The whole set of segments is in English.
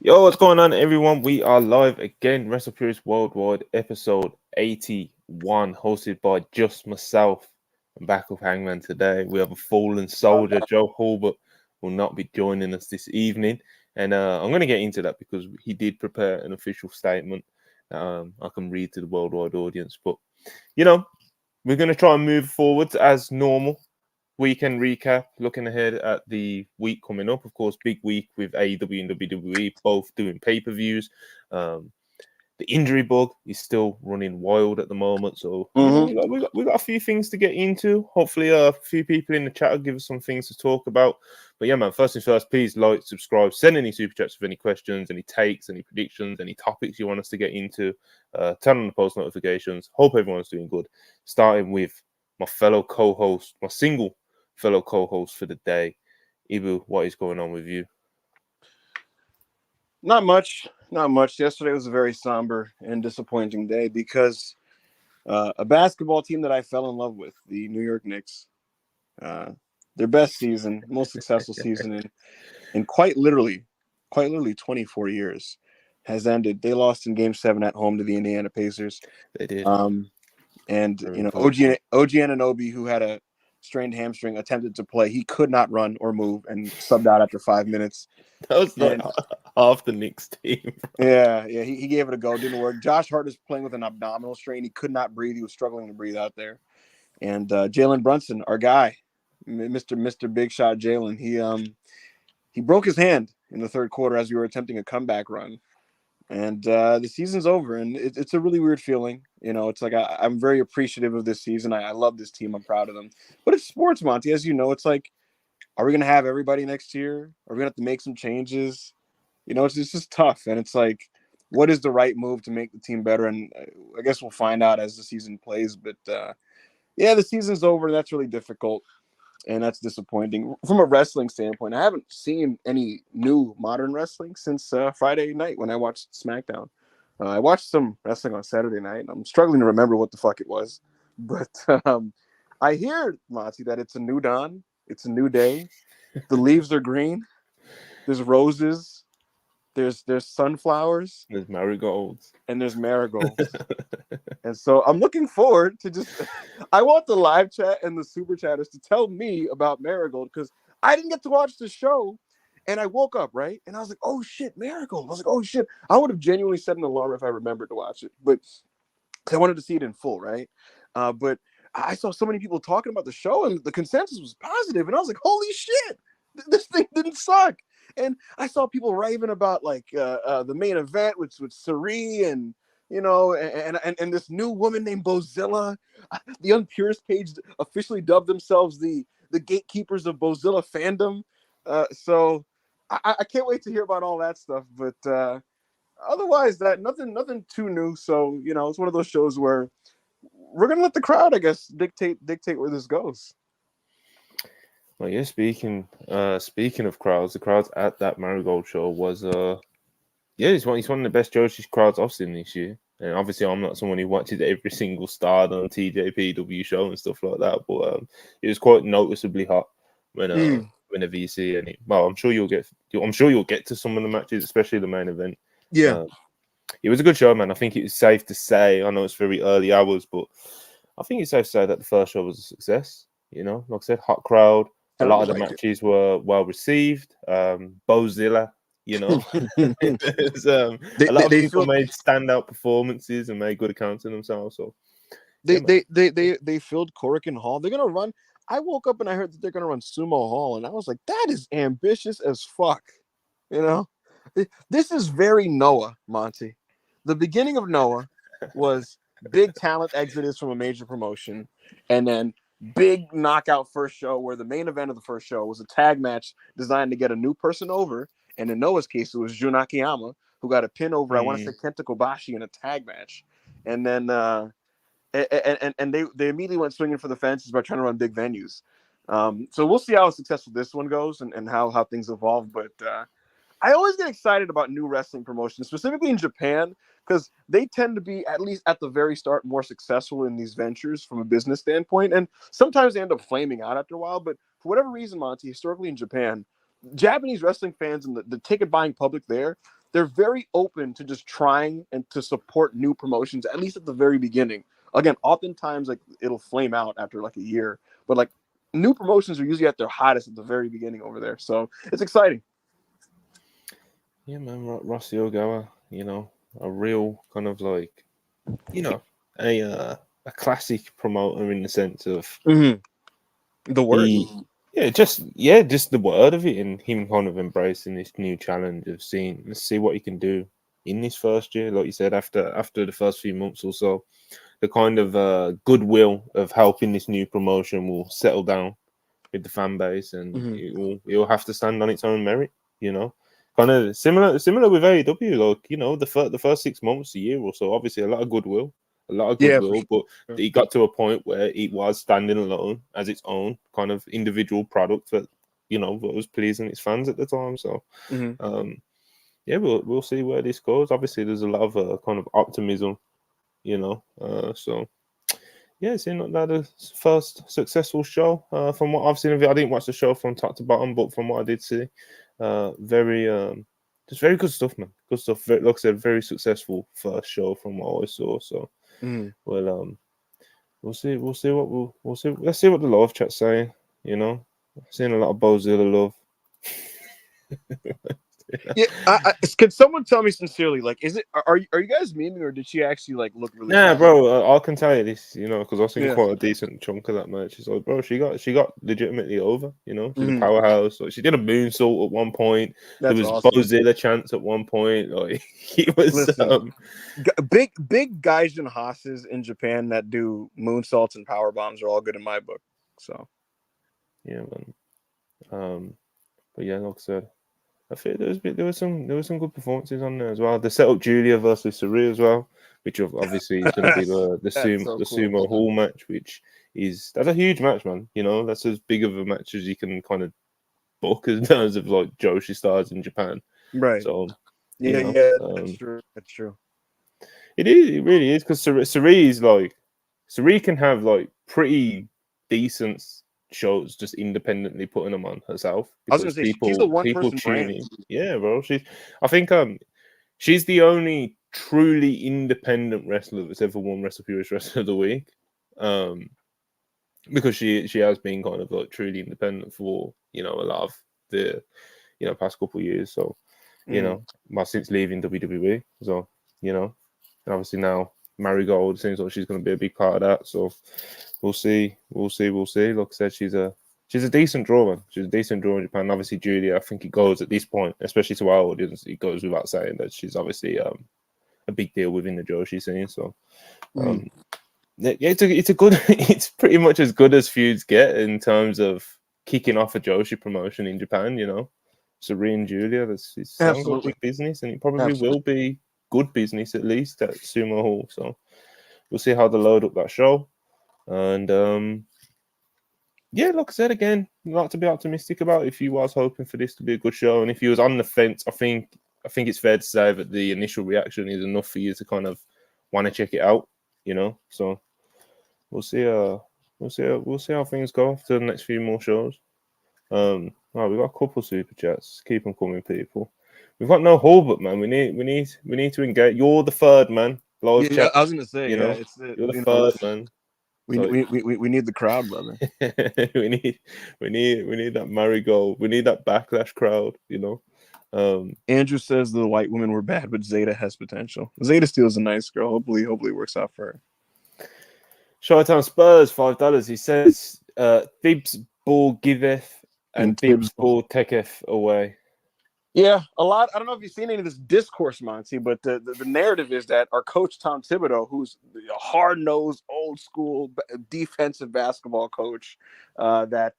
Yo, what's going on, everyone? We are live again, WrestlePurists Worldwide, episode 81, hosted by just myself. I'm back with Hangman today. We have a fallen soldier, Joe Hulbert, will not be joining us this evening. And I'm going to get into that because he did prepare an official statement I can read to the worldwide audience. But, we're going to try and move forward as normal. Weekend recap, looking ahead at the week coming up. Of course, big week with AEW and WWE, both doing pay-per-views. The injury bug is still running wild at the moment. So, we got a few things to get into. Hopefully, a few people in the chat will give us some things to talk about. But yeah, man, first things first, please like, subscribe, send any super chats with any questions, any takes, any predictions, any topics you want us to get into. Turn on the post notifications. Hope everyone's doing good. Starting with my fellow co-host, my single fellow co-host for the day. Ibu, what is going on with you? Not much. Yesterday was a very somber and disappointing day because a basketball team that I fell in love with, the New York Knicks, their best season, most successful season in quite literally 24 years, has ended. They lost in Game 7 at home to the Indiana Pacers. They did. And OG Anunoby, who had a strained hamstring, attempted to play. He could not run or move and subbed out after 5 minutes. That was like half the Knicks team. Yeah, he gave it a go. Didn't work. Josh Hart is playing with an abdominal strain. He could not breathe. He was struggling to breathe out there. And Jalen Brunson, our guy, Mr. Big Shot Jalen, he broke his hand in the third quarter as we were attempting a comeback run. And the season's over, and it's a really weird feeling. It's like I'm very appreciative of this season. I love this team. I'm proud of them. But it's sports, Monty. As you know, it's like, are we going to have everybody next year? Are we going to have to make some changes? It's just tough. And it's like, what is the right move to make the team better? And I guess we'll find out as the season plays. But, the season's over. That's really difficult. And that's disappointing. From a wrestling standpoint, I haven't seen any new modern wrestling since Friday night when I watched SmackDown. I watched some wrestling on Saturday night. And I'm struggling to remember what the fuck it was. But I hear, Monty, that it's a new dawn. It's a new day. The leaves are green. There's roses. There's sunflowers. There's marigolds. And there's marigolds. And so I'm looking forward to I want the live chat and the super chatters to tell me about Marigold because I didn't get to watch the show. And I woke up, right? And I was like, oh shit, Marigold. I was like, oh shit. I would have genuinely set an alarm if I remembered to watch it. But I wanted to see it in full, right? But I saw so many people talking about the show and the consensus was positive. And I was like, holy shit, this thing didn't suck. And I saw people raving about like the main event with Sari and and this new woman named Bozilla. The Unpurist page officially dubbed themselves the gatekeepers of Bozilla fandom. So I can't wait to hear about all that stuff. But otherwise, that nothing too new. So it's one of those shows where we're gonna let the crowd, I guess, dictate where this goes. Well, yeah. Speaking of crowds, the crowds at that Marigold show was he's one of the best Josh's crowds I've seen this year. And obviously, I'm not someone who watches every single Stardom, TJPW show and stuff like that. But it was quite noticeably hot when a VC. And I'm sure you'll get to some of the matches, especially the main event. Yeah. It was a good show, man. I think it was safe to say. I know it's very early hours, but I think it's safe to say that the first show was a success. Like I said, hot crowd. A lot of the matches were well received. Bozilla, a lot of people made standout performances and made good accounts of themselves. So they filled Korakuen Hall. They're gonna run. I woke up and I heard that they're gonna run Sumo Hall, and I was like, that is ambitious as fuck. This is very Noah, Monty. The beginning of Noah was big talent exodus from a major promotion, and then big knockout first show where the main event of the first show was a tag match designed to get a new person over. And in Noah's case, it was Jun Akiyama, who got a pin over, I want to say Kenta Kobashi in a tag match. And then and they immediately went swinging for the fences by trying to run big venues. So we'll see how successful this one goes and how things evolve. But I always get excited about new wrestling promotions, specifically in Japan, because they tend to be, at least at the very start, more successful in these ventures from a business standpoint. And sometimes they end up flaming out after a while. But for whatever reason, Monty, historically in Japan, Japanese wrestling fans and the ticket buying public there, they're very open to just trying and to support new promotions, at least at the very beginning. Again, oftentimes like it'll flame out after like a year, but like new promotions are usually at their hottest at the very beginning over there. So it's exciting. Yeah, man, Rossi Ogawa, a real kind of like, you know, a classic promoter in the sense of The word. he, just the word of it, and him kind of embracing this new challenge of seeing, let's see what he can do in this first year, like you said, after the first few months or so, the kind of goodwill of helping this new promotion will settle down with the fan base, and it will have to stand on its own merit, you know. Kind of similar with AEW, like the first 6 months, a year or so, obviously a lot of Yeah, for goodwill, but sure. it got to a point where it was standing alone as its own kind of individual product that that was pleasing its fans at the time. So, um, yeah, we'll see where this goes. Obviously, there's a lot of kind of optimism, so yeah, it seemed like that a first successful show. From what I've seen of it, I didn't watch the show from top to bottom, but from what I did see, very just very good stuff, man. Good stuff. Very, like I said, very successful first show from what I saw. So, well, we'll see what we'll see. Let's see what the love chat's saying. I've seen a lot of Bozilla love. Yeah, could someone tell me sincerely, like, is it are you guys memeing, or did she actually like look really Nah, fine? bro, I can tell you this, because I've seen Yeah. quite a decent chunk of that match. She's like, bro, she got legitimately over. She's a powerhouse. Like, she did a moonsault at one point. There That's was awesome. Bozilla chants at one point. Like, it was Listen, big Gaijin Hosses in Japan that do moonsaults and power bombs are all good in my book. So yeah, man. But yeah, like I said, I feel there was some good performances on there as well. They set up Julia versus Saru as well, which obviously is going to be the that's so cool. sumo hall match, which that's a huge match, man. That's as big of a match as you can kind of book in terms of like Joshi stars in Japan. Right. So Yeah, that's true. That's true. it is. It really is, because Sari can have like pretty decent shows just independently putting them on herself, I was gonna because say she's a one people person tune brand. in. Yeah, bro. I think she's the only truly independent wrestler that's ever won WrestlePurists Wrestler of the Week. Because she has been kind of like truly independent for a lot of the past couple of years. So since leaving WWE, so and obviously now Marigold seems like she's going to be a big part of that. So we'll see. Like I said, she's a decent draw, man. She's a decent draw in Japan. Obviously, Julia, I think it goes at this point, especially to our audience, it goes without saying that she's obviously a big deal within the Joshi scene. So yeah, it's a good. It's pretty much as good as feuds get in terms of kicking off a Joshi promotion in Japan. Serene Julia, it sounds like Absolutely. big business, and it probably will be good business, at least at Sumo Hall. So we'll see how they load up that show. And yeah, like I said again, not to be optimistic about. If you was hoping for this to be a good show, and if you was on the fence, I think it's fair to say that the initial reaction is enough for you to kind of want to check it out. So we'll see. We'll see how things go after the next few more shows. Right, we've got a couple super chats. Keep them coming, people. We've got no Hulbert, man. We need to engage. You're the third man. Live Yeah, chat. I was gonna say, it's You're the third man. we need the crowd, brother. we need that Marigold. We need that backlash crowd. Andrew says the white women were bad, but Zeta has potential. Zeta Steele's a nice girl. Hopefully it works out for her. Showtime Spurs $5. He says, "Thibs ball giveth and Thibs ball taketh away." Yeah, a lot. I don't know if you've seen any of this discourse, Monty, but the narrative is that our coach Tom Thibodeau, who's a hard-nosed, old-school defensive basketball coach, that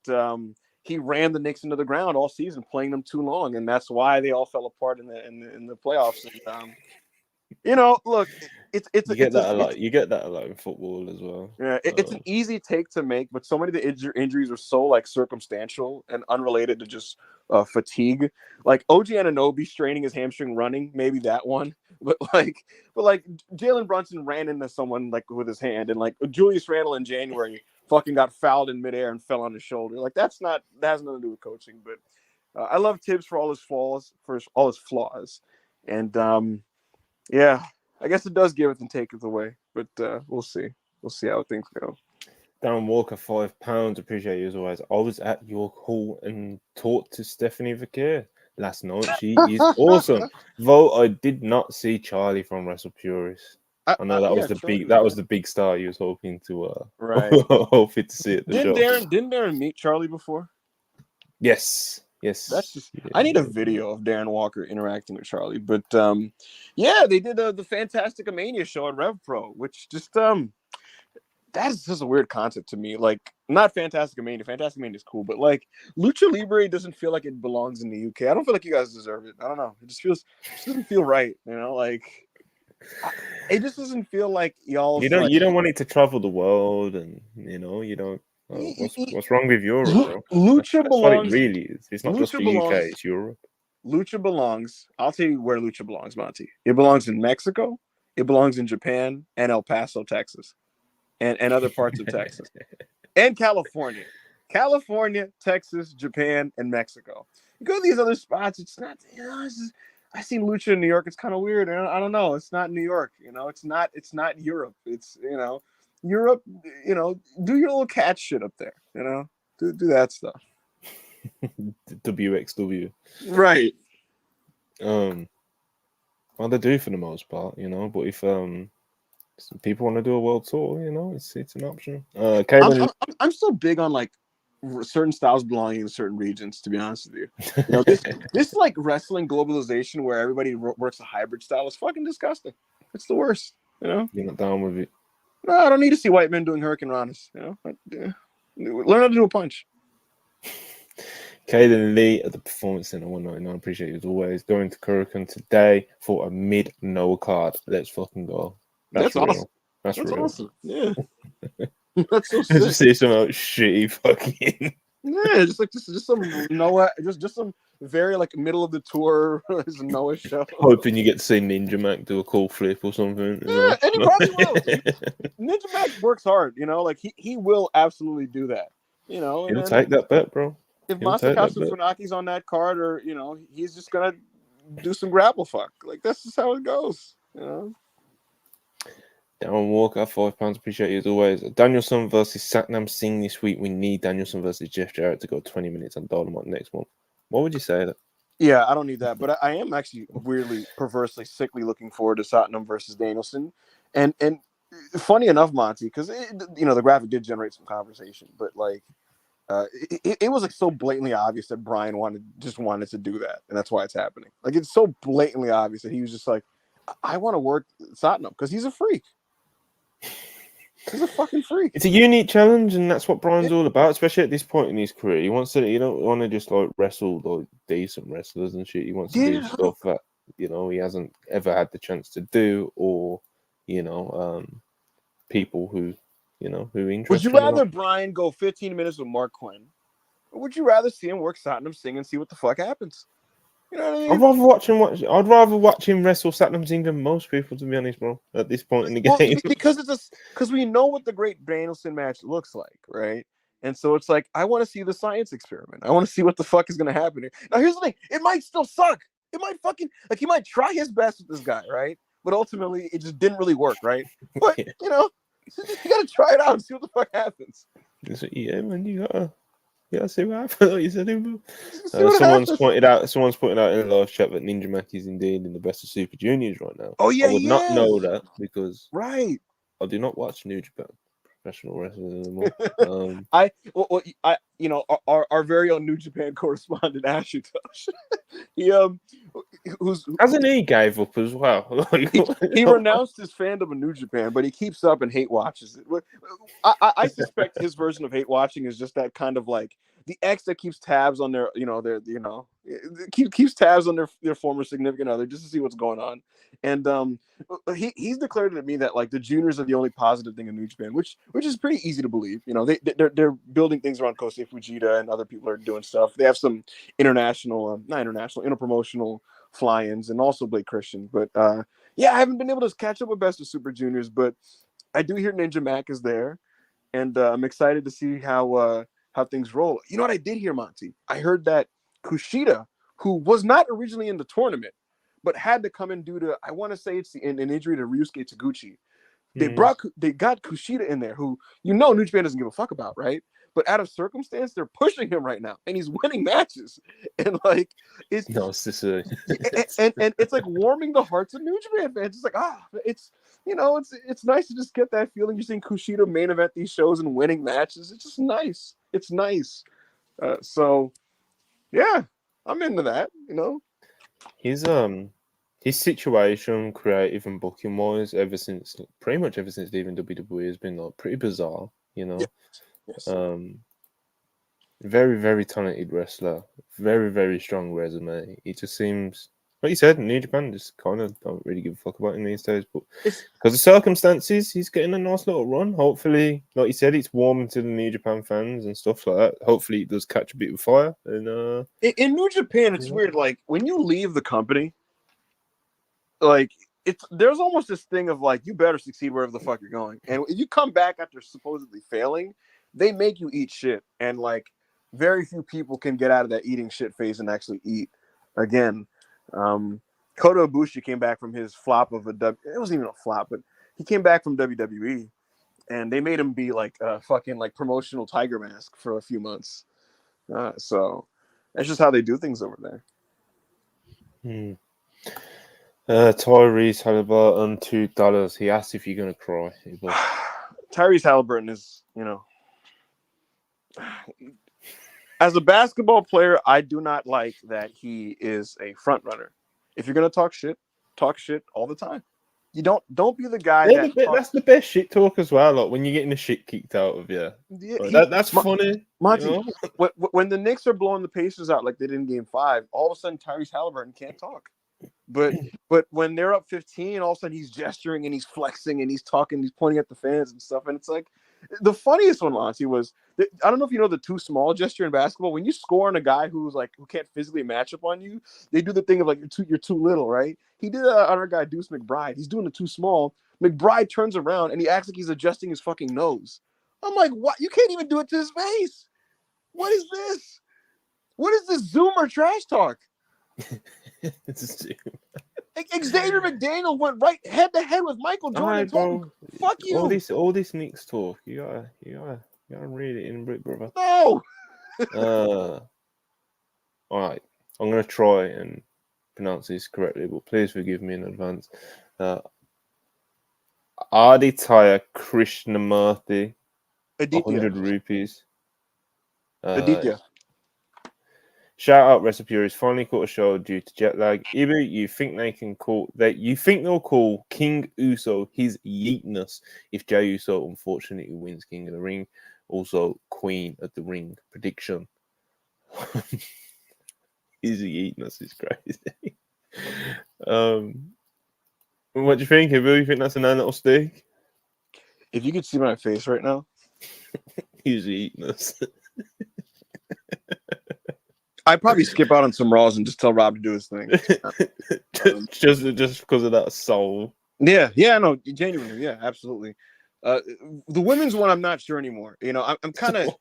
he ran the Knicks into the ground all season, playing them too long, and that's why they all fell apart in the playoffs. And look, You get that a lot. You get that a lot in football as well. Yeah, it's an easy take to make, but so many of the injuries are so like circumstantial and unrelated to just fatigue. Like OG Anunoby straining his hamstring running, maybe that one. But Jalen Brunson ran into someone like with his hand, and like Julius Randle in January fucking got fouled in midair and fell on his shoulder. Like that has nothing to do with coaching. But I love Tibbs for all his flaws, And yeah, I guess it does give it and take it away, but we'll see. We'll see how things go. Darren Walker, £5. Appreciate you as always. I was at York Hall and talked to Stephanie Vicaire last night. She is awesome. Though I did not see Charlie from WrestlePurists. I know that was the big star you was hoping to right. hoping to see at the show. Didn't Darren meet Charlie before? Yes. That's just I need a video of Darren Walker interacting with Charlie. But yeah, they did the Fantastic Mania show at Rev Pro, which just that's just a weird concept to me. Like, not Fantastic Mania. Fantastic Mania is cool, but like Lucha Libre doesn't feel like it belongs in the UK. I don't feel like you guys deserve it. I don't know. It just doesn't feel right. You know, like it just doesn't feel like y'all. You don't want it to travel the world, and you don't. What's wrong with Europe, bro? Lucha that's belongs. What it really is. It's not Lucha just the belongs, UK. It's Europe. Lucha belongs. I'll tell you where Lucha belongs, Monty. It belongs in Mexico. It belongs in Japan and El Paso, Texas. And other parts of Texas and California, Texas, Japan, and Mexico. You go to these other spots, it's not. I seen Lucha in New York. It's kind of weird. I don't know. It's not New York. It's not Europe. It's Europe. Do your little cat shit up there. Do that stuff. WXW. Right. Well, they do for the most part, but if some people want to do a world tour, it's an option. I'm still big on like certain styles belonging in certain regions. To be honest with you, this like wrestling globalization where everybody works a hybrid style is fucking disgusting. It's the worst. You're not down with it. No, I don't need to see white men doing Hurricane Ranas. Learn how to do a punch. Caden Lee at the Performance Center 199. Appreciate you as always. Going to Kurikan today for a mid-no card. Let's fucking go. That's real. Awesome. That's real. Awesome. Yeah. That's so sick. Just see some shitty fucking. Yeah, just some Noah, just some very like middle of the tour is a Noah show. Hoping you get to see Ninja Mac do a cool flip or something. Yeah, and he probably will. Ninja Mac works hard, like he will absolutely do that. He'll take that bet, bro. If Masakazu Funaki's on that card, or he's just gonna do some grapple fuck. Like that's just how it goes. Darren Walker, £5. Appreciate you as always. Danielson versus Satnam Singh this week. We need Danielson versus Jeff Jarrett to go 20 minutes on Dynamite next month. What would you say that? Yeah, I don't need that, but I am actually weirdly, perversely, sickly looking forward to Satnam versus Danielson. And funny enough, Monty, because the graphic did generate some conversation, but like it was like so blatantly obvious that Brian wanted to do that, and that's why it's happening. Like it's so blatantly obvious that he was just like, I want to work Satnam because he's a freak. He's a fucking freak. It's a unique challenge, and that's what Brian's all about, especially at this point in his career. He wants to. You don't want to just like wrestle like decent wrestlers and shit. He wants to do stuff that he hasn't ever had the chance to do, or people who who interest. Would you rather Brian go 15 minutes with Mark Quinn, or would you rather see him work Satnam Singh and see what the fuck happens? You know what I mean? I'd rather watch him wrestle Satnam Singh than most people, to be honest, bro. At this point in the game, because we know what the Great Danielson match looks like, right? And so it's like I want to see the science experiment. I want to see what the fuck is going to happen here. Now, here's the thing: it might still suck. It might fucking he might try his best with this guy, right? But ultimately, it just didn't really work, right? But you gotta try it out and see what the fuck happens. Yeah, man, you gotta see what happens. Like you said, someone's pointed out in the live chat that Ninja Mac is indeed in the best of Super Juniors right now. Oh yeah, I would not know that because I do not watch New Japan professional wrestling anymore. Our very own New Japan correspondent Ashutosh, hasn't he gave up as well? he renounced his fandom of New Japan, but he keeps up and hate watches it. I suspect his version of hate watching is just that kind of like the ex that keeps tabs on their keeps tabs on their former significant other just to see what's going on. And he's declared to me that like the juniors are the only positive thing in New Japan, which is pretty easy to believe. They're building things around Kosei Fujita, and other people are doing stuff. They have some interpromotional fly-ins, and also Blake Christian. But I haven't been able to catch up with Best of Super Juniors, but I do hear Ninja Mac is there, and I'm excited to see how things roll. You know what I did hear, Monty? I heard that Kushida, who was not originally in the tournament, but had to come in due to, I want to say it's an injury to Ryusuke Taguchi. Mm. They got Kushida in there, who New Japan doesn't give a fuck about, right? But out of circumstance, they're pushing him right now, and he's winning matches, and like it's No, it's just a... and it's like warming the hearts of New Japan fans. It's like it's it's nice to just get that feeling. You're seeing Kushida main event these shows and winning matches. It's just nice. It's nice. So yeah, I'm into that. His situation, creative and booking wise, pretty much ever since leaving WWE has been like pretty bizarre. Yes. Very, very talented wrestler, very, very strong resume. He just seems, like you said, New Japan just kind of don't really give a fuck about him these days. But because of circumstances, he's getting a nice little run. Hopefully, like you said, it's warming to the New Japan fans and stuff like that. Hopefully, it does catch a bit of fire. And in New Japan, it's weird. Like when you leave the company, like there's almost this thing of like you better succeed wherever the fuck you're going, and if you come back after supposedly failing, they make you eat shit, and like very few people can get out of that eating shit phase and actually eat again. Kota Ibushi came back from his flop of it wasn't even a flop, but he came back from WWE, and they made him be like a fucking like promotional tiger mask for a few months. So that's just how they do things over there. Tyrese Halliburton, $2. He asked if you're gonna cry. Tyrese Halliburton is, as a basketball player, I do not like that he is a front runner. If you're gonna talk shit all the time. You don't be the guy that's the best shit talk as well. Like when you're getting the shit kicked out of you. That's funny. Monty, when the Knicks are blowing the Pacers out like they did in Game 5, all of a sudden Tyrese Halliburton can't talk. But when they're up 15, all of a sudden he's gesturing and he's flexing and he's talking, he's pointing at the fans and stuff. And it's like the funniest one, Lonzy, was I don't know if you know the too small gesture in basketball. When you score on a guy who can't physically match up on you, they do the thing of like you're too little, right? He did that on our guy Deuce McBride. He's doing the too small. McBride turns around and he acts like he's adjusting his fucking nose. I'm like, what? You can't even do it to his face. What is this? What is this Zoomer trash talk? Xavier McDaniel went right head to head with Michael Jordan. Bro, fuck you. All this Knicks talk. You gotta read it in Brit, brother. No. All right. I'm gonna try and pronounce this correctly, but please forgive me in advance. Aditya Krishnamurthy, 100 rupees. Aditya. Shout out WrestlePurists, finally caught a show due to jet lag. Ibu, you think they'll call King Uso his yeetness if Jey Uso unfortunately wins King of the Ring. Also, Queen of the Ring prediction. His yeetness is crazy. What do you think, Ibu? You think that's a nice little stick? If you could see my face right now. His yeetness. I'd probably skip out on some Raws and just tell Rob to do his thing. just because of that soul. Yeah, no, genuinely, yeah, absolutely. The women's one, I'm not sure anymore. I'm kind of.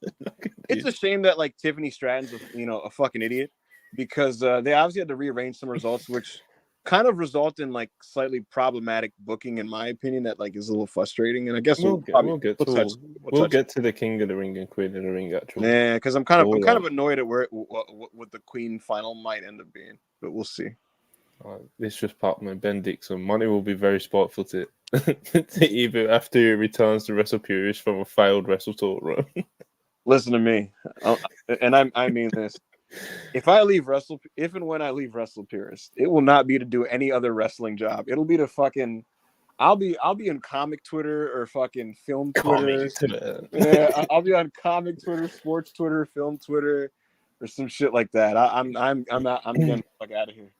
It's a shame that like Tiffany Stratton's a fucking idiot because they obviously had to rearrange some results, which kind of result in like slightly problematic booking, in my opinion. That like is a little frustrating. And I guess we'll get to the King of the Ring and Queen of the Ring actually. Yeah, because I'm kind of annoyed at what the Queen final might end up being, but we'll see. This just popped my Ben Dixon. Money will be very spiteful to Ibu after he returns to WrestlePurists from a failed Wrestle Talk run. Listen to me, and I mean this. If and when I leave WrestlePurists, it will not be to do any other wrestling job. It'll be to fucking. I'll be in comic Twitter or fucking film Twitter. Yeah, I'll be on comic Twitter, sports Twitter, film Twitter, or some shit like that. I'm getting the fuck out of here.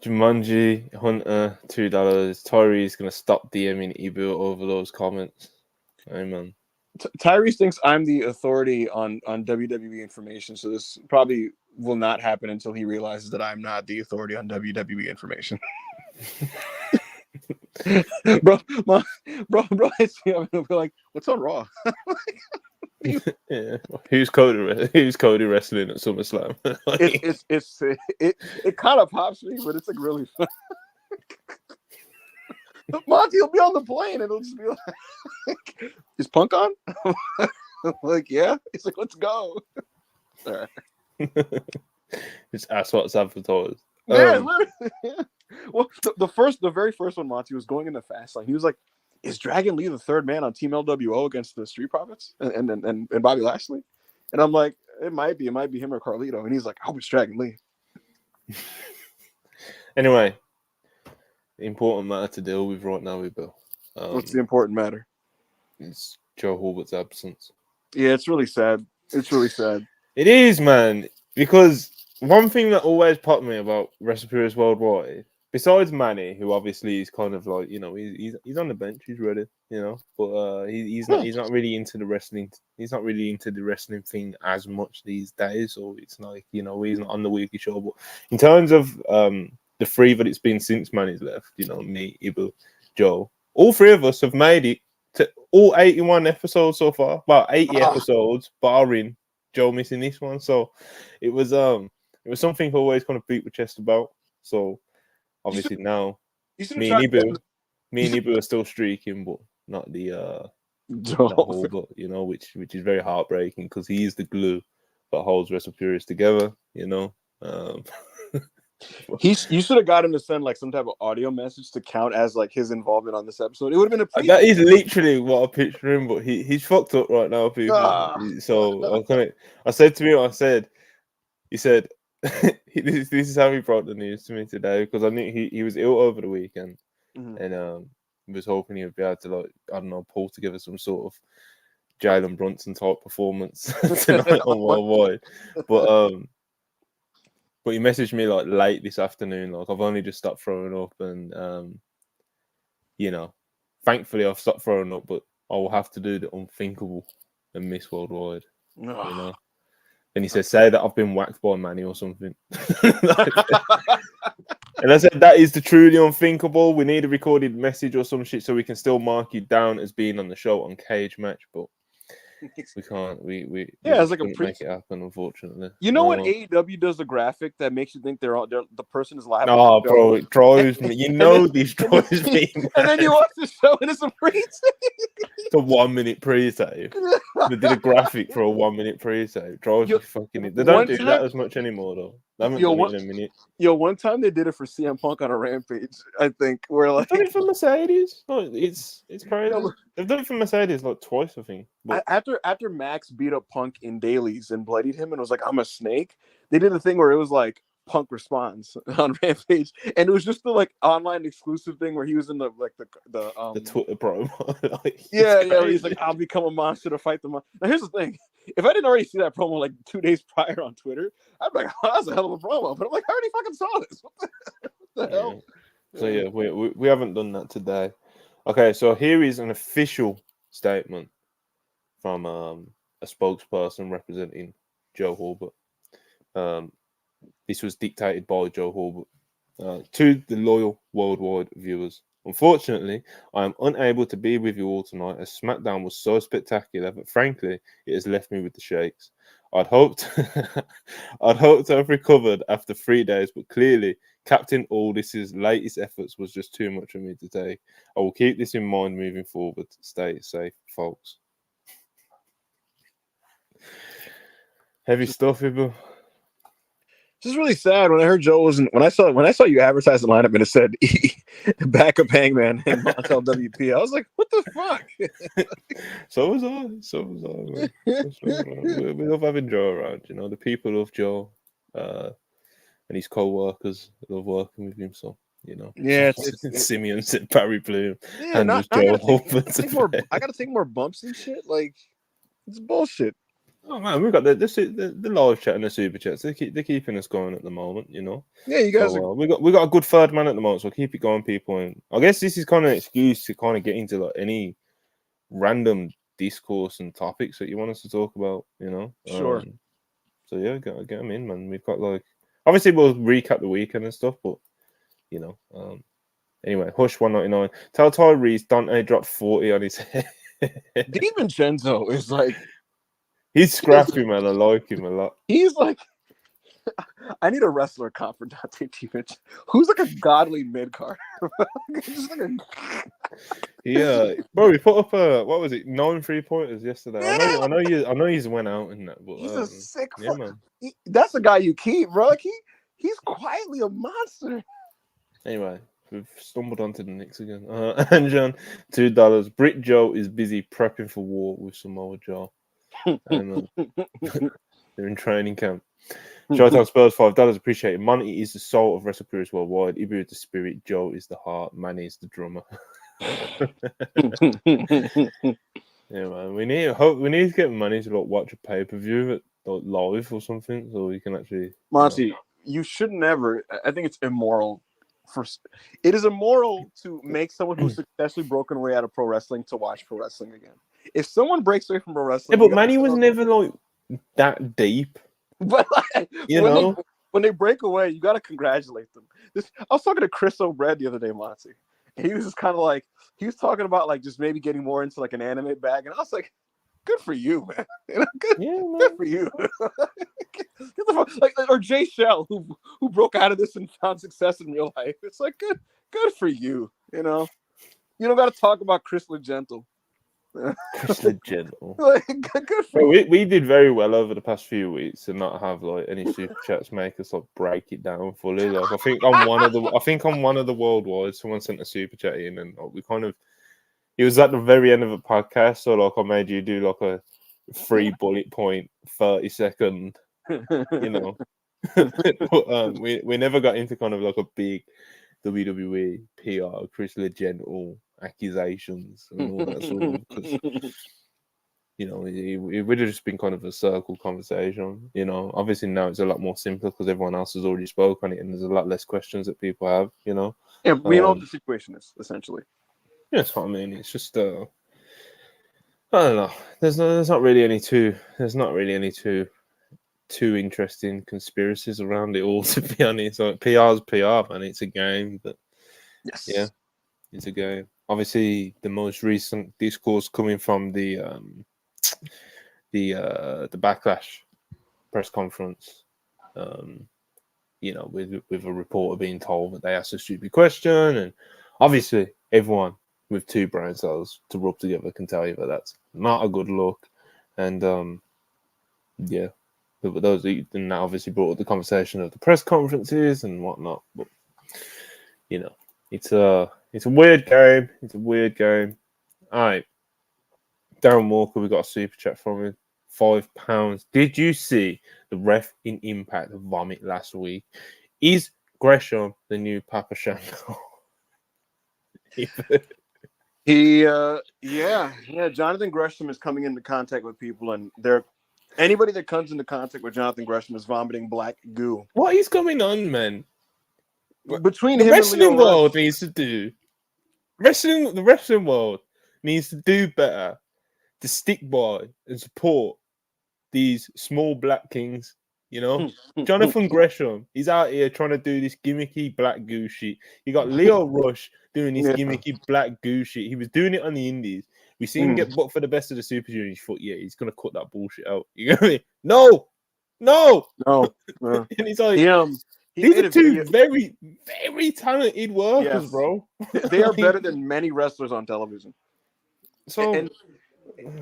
Jumanji Hunter, $2. Tyree's gonna stop DMing Ibu over those comments. Amen. Tyrese thinks I'm the authority on WWE information, so this probably will not happen until he realizes that I'm not the authority on WWE information. bro, hits me up and we're like, "What's on Raw?" Yeah. Who's Cody? Who's Cody wrestling at SummerSlam? It kind of pops me, but it's like really fun. Monty will be on the plane and it'll just be like, "Is Punk on?" I'm like, yeah. He's like, "Let's go." All right. It's ass what's advertised. Yeah, yeah. Well, the very first one, Monty was going in the fast lane. He was like, "Is Dragon Lee the third man on Team LWO against the Street Profits and Bobby Lashley?" And I'm like, "It might be him or Carlito." And he's like, "I hope it's Dragon Lee." Anyway, important matter to deal with right now, Bill. What's the important matter? It's Joe Horvat's absence. Yeah, it's really sad. It's really sad. It is, man, because one thing that always popped me about WrestlePurists Worldwide, besides Manny, who obviously is kind of like, you know, he's on the bench, he's ready, you know, but he's not really into the wrestling. He's not really into the wrestling thing as much these days, or it's like, you know, he's not on the weekly show. But in terms of the three that it's been since Manny's left, you know, me, Ibu, Joe, all three of us have made it to all 81 episodes so far, about 80 episodes, barring Joe missing this one. So it was something I always kind of beat the chest about. So obviously now me and Ibu are still streaking, but not the not whole, but you know, which is very heartbreaking because he is the glue that holds WrestlePurists together, you know. You should have got him to send like some type of audio message to count as like his involvement on this episode. It would have been a that is literally what I picture him, but he's fucked up right now, people. So I said to him, he said, this is how he brought the news to me today because I knew he was ill over the weekend, and was hoping he would be able to, like, I don't know, pull together some sort of Jalen Brunson type performance tonight on Worldwide, but he messaged me like late this afternoon. Like, I've only just stopped throwing up, and you know, thankfully I've stopped throwing up, but I will have to do the unthinkable and miss Worldwide. You know. And he said, "Say that I've been whacked by Manny or something." And I said, "That is the truly unthinkable. We need a recorded message or some shit so we can still mark you down as being on the show on Cage Match, but we can't. We it's like make it happen, unfortunately." You know when AEW does the graphic that makes you think the person is live? Oh, bro, it drives me. You know, this drives me. Man. And then you watch the show and it's a pre-tape. It's a 1 minute pre-tape. They did a graphic for a 1 minute pre-tape. Drives me fucking it. They don't do that as much anymore, though. They haven't done it in a minute. One time they did it for CM Punk on a Rampage, I think. Where like they've done it for Mercedes. No, it's crazy. They've done it for Mercedes like twice, I think. But after Max beat up Punk in dailies and bloodied him and was like, "I'm a snake," they did a thing where it was like Punk responds on Rampage, and it was just the like online exclusive thing where he was in the Twitter promo. Like, yeah, he's like, "I'll become a monster to fight the monster." Now here's the thing: if I didn't already see that promo like 2 days prior on Twitter, I'd be like, "Oh, that's a hell of a promo." But I'm like, I already fucking saw this. What the hell? So yeah, we haven't done that today. Okay, so here is an official statement from a spokesperson representing Joe Horvat. This was dictated by Joe Horvat to the loyal worldwide viewers. "Unfortunately, I am unable to be with you all tonight as SmackDown was so spectacular that frankly, it has left me with the shakes. I'd hoped to have recovered after 3 days, but clearly Captain Aldis's latest efforts was just too much for me to take. I will keep this in mind moving forward. Stay safe, folks." Heavy stuff, people. This is really sad. When I heard Joe wasn't, when I saw you advertise the lineup and it said backup Hangman and Montel WP, I was like, what the fuck? So was I. Man. We love having Joe around. You know, the people love Joe, and his co-workers love working with him. So you know, yeah, Simeon said Barry Bloom, yeah, and was Joe. I gotta take more bumps and shit. Like, it's bullshit. Oh man, we've got the live chat and the super chats. They're keeping us going at the moment, you know. Yeah, you guys. We got a good third man at the moment, so keep it going, people. And I guess this is kind of an excuse to kind of get into like any random discourse and topics that you want us to talk about, you know. Sure. So yeah, get them in, man. We've got like obviously we'll recap the weekend and stuff, but you know. Anyway, Hush 199. Tell Tyrese Dante dropped 40 on his head. DiVincenzo is like. He's scrappy, man. I like him a lot. He's like, I need a wrestler comp for Dante Dimitri, who's like a godly mid card. Just like Yeah, bro, he put up what was it, 9 3-pointers yesterday. I know he's went out in that, but he's a sick. yeah, man. That's the guy you keep, bro. Like he's quietly a monster. Anyway, we've stumbled onto the Knicks again. And John, $2. Brit Joe is busy prepping for war with Samoa Joe. And, they're in training camp. Showtime Spurs, $5. Appreciate it. Monty is the soul of WrestlePurists worldwide. Ibu is the spirit. Joe is the heart. Manny is the drummer. Yeah, man. We need to get money to watch a pay-per-view live or something, so we can actually. Monty, you should never. I think it's immoral. It is immoral to make someone who's successfully broken away out of pro wrestling to watch pro wrestling again. If someone breaks away from pro wrestling, yeah, but Manny was never like that deep. But like, when they break away, you got to congratulate them. I was talking to Chris O'Brien the other day, Monty, and he was just kind of like, he was talking about like just maybe getting more into like an anime bag, and I was like, good for you, man. Good for you. Or Jay Shell, who broke out of this and found success in real life. It's like good for you. You know, you don't got to talk about Chris LeGentle. Chris LeGentle. Good for you. We did very well over the past few weeks and not have like any super chats make us like break it down fully. Like I think on one of the worldwide, someone sent a super chat in, and we kind of. It was at the very end of a podcast, so like I made you do like a 3 bullet point 30-second, you know. But, we never got into kind of like a big WWE PR Chris LeGentle accusations and all that sort of, because you know it would have just been kind of a circle conversation. You know, obviously now it's a lot more simpler because everyone else has already spoke on it, and there's a lot less questions that people have. You know. Yeah, we know what the situation is essentially. Yeah, that's what I mean. It's just I don't know. There's not really any too interesting conspiracies around it all, to be honest. Like, PR's PR, man. It's a game, but yes, yeah, it's a game. Obviously, the most recent discourse coming from the Backlash press conference. You know, with a reporter being told that they asked a stupid question, and obviously everyone with 2 brain cells to rub together can tell you that that's not a good look. And yeah, but those and that obviously brought up the conversation of the press conferences and whatnot. But you know, it's a weird game. It's a weird game. All right, Darren Walker, we got a super chat from him. £5. Did you see the ref in Impact vomit last week? Is Gresham the new Papa Shango? Jonathan Gresham is coming into contact with people, and anybody that comes into contact with Jonathan Gresham is vomiting black goo. What is going on, man? Between the him wrestling and Leo world Rush, needs to do the wrestling world needs to do better to stick by and support these small black kings. You know, Jonathan Gresham, he's out here trying to do this gimmicky black goo shit. You got Leo Rush doing this gimmicky black goo shit. He was doing it on the indies. We seen him get booked for the best of the Super Juniors. Thought, yeah, he's gonna cut that bullshit out. You get me? No. And he's like, these are 2 very, very talented workers, bro. They are better than many wrestlers on television. So. And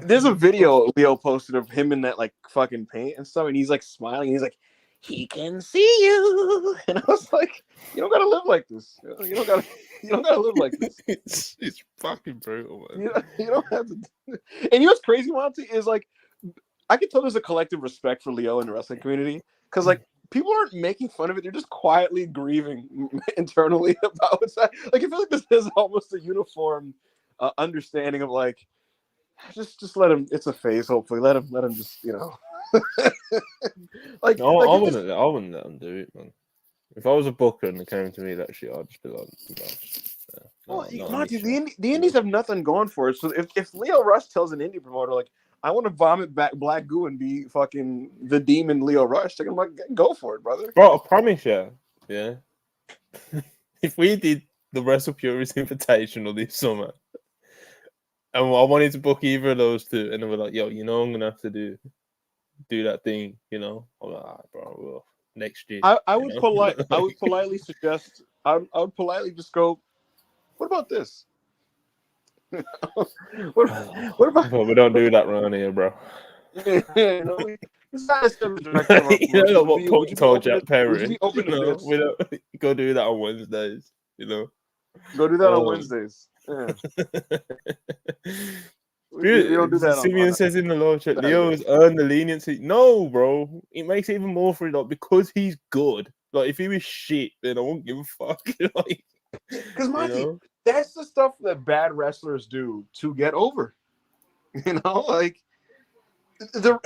there's a video Leo posted of him in that like fucking paint and stuff, and he's like smiling. And he's like, "He can see you," and I was like, "You don't gotta live like this. You don't gotta live like this. It's fucking brutal, man. You don't have to." And you know what's crazy, Monty, is like, I can tell there's a collective respect for Leo in the wrestling community, because like people aren't making fun of it; they're just quietly grieving internally about what's that. Like I feel like this is almost a uniform understanding of like. Just let him. It's a phase. Hopefully, let him just like. No, I wouldn't let him do it, man. If I was a booker and it came to me that shit, I'd just be like, Monty, the indies have nothing going for it. So if Leo Rush tells an indie promoter like, I want to vomit back black goo and be fucking the demon Leo Rush, they're gonna like, go for it, brother. Bro, I promise you, yeah. If we did the WrestlePurists Invitational this summer. And I wanted to book either of those 2, and they were like, "Yo, you know, I'm gonna have to do do that thing, you know. I'm like, bro, well, next year, I you would know. I would politely suggest. I would politely just go. What about this? what, what about? But we don't do that around here, bro. You know, it's not necessarily the direction of our You promotion. know what Punk told Jack Would you Perry? be open to No, bits? we don't go do that on Wednesdays, you know. Go do that on Um, Wednesdays. Yeah. We don't do that Simeon on says in the live chat, Leo Saturdays. has earned the leniency. No, bro, it makes it even more for like because he's good. Like if he was shit, then I won't give a fuck. Like, Because you Mikey, know, that's the stuff that bad wrestlers do to get over. You know, like the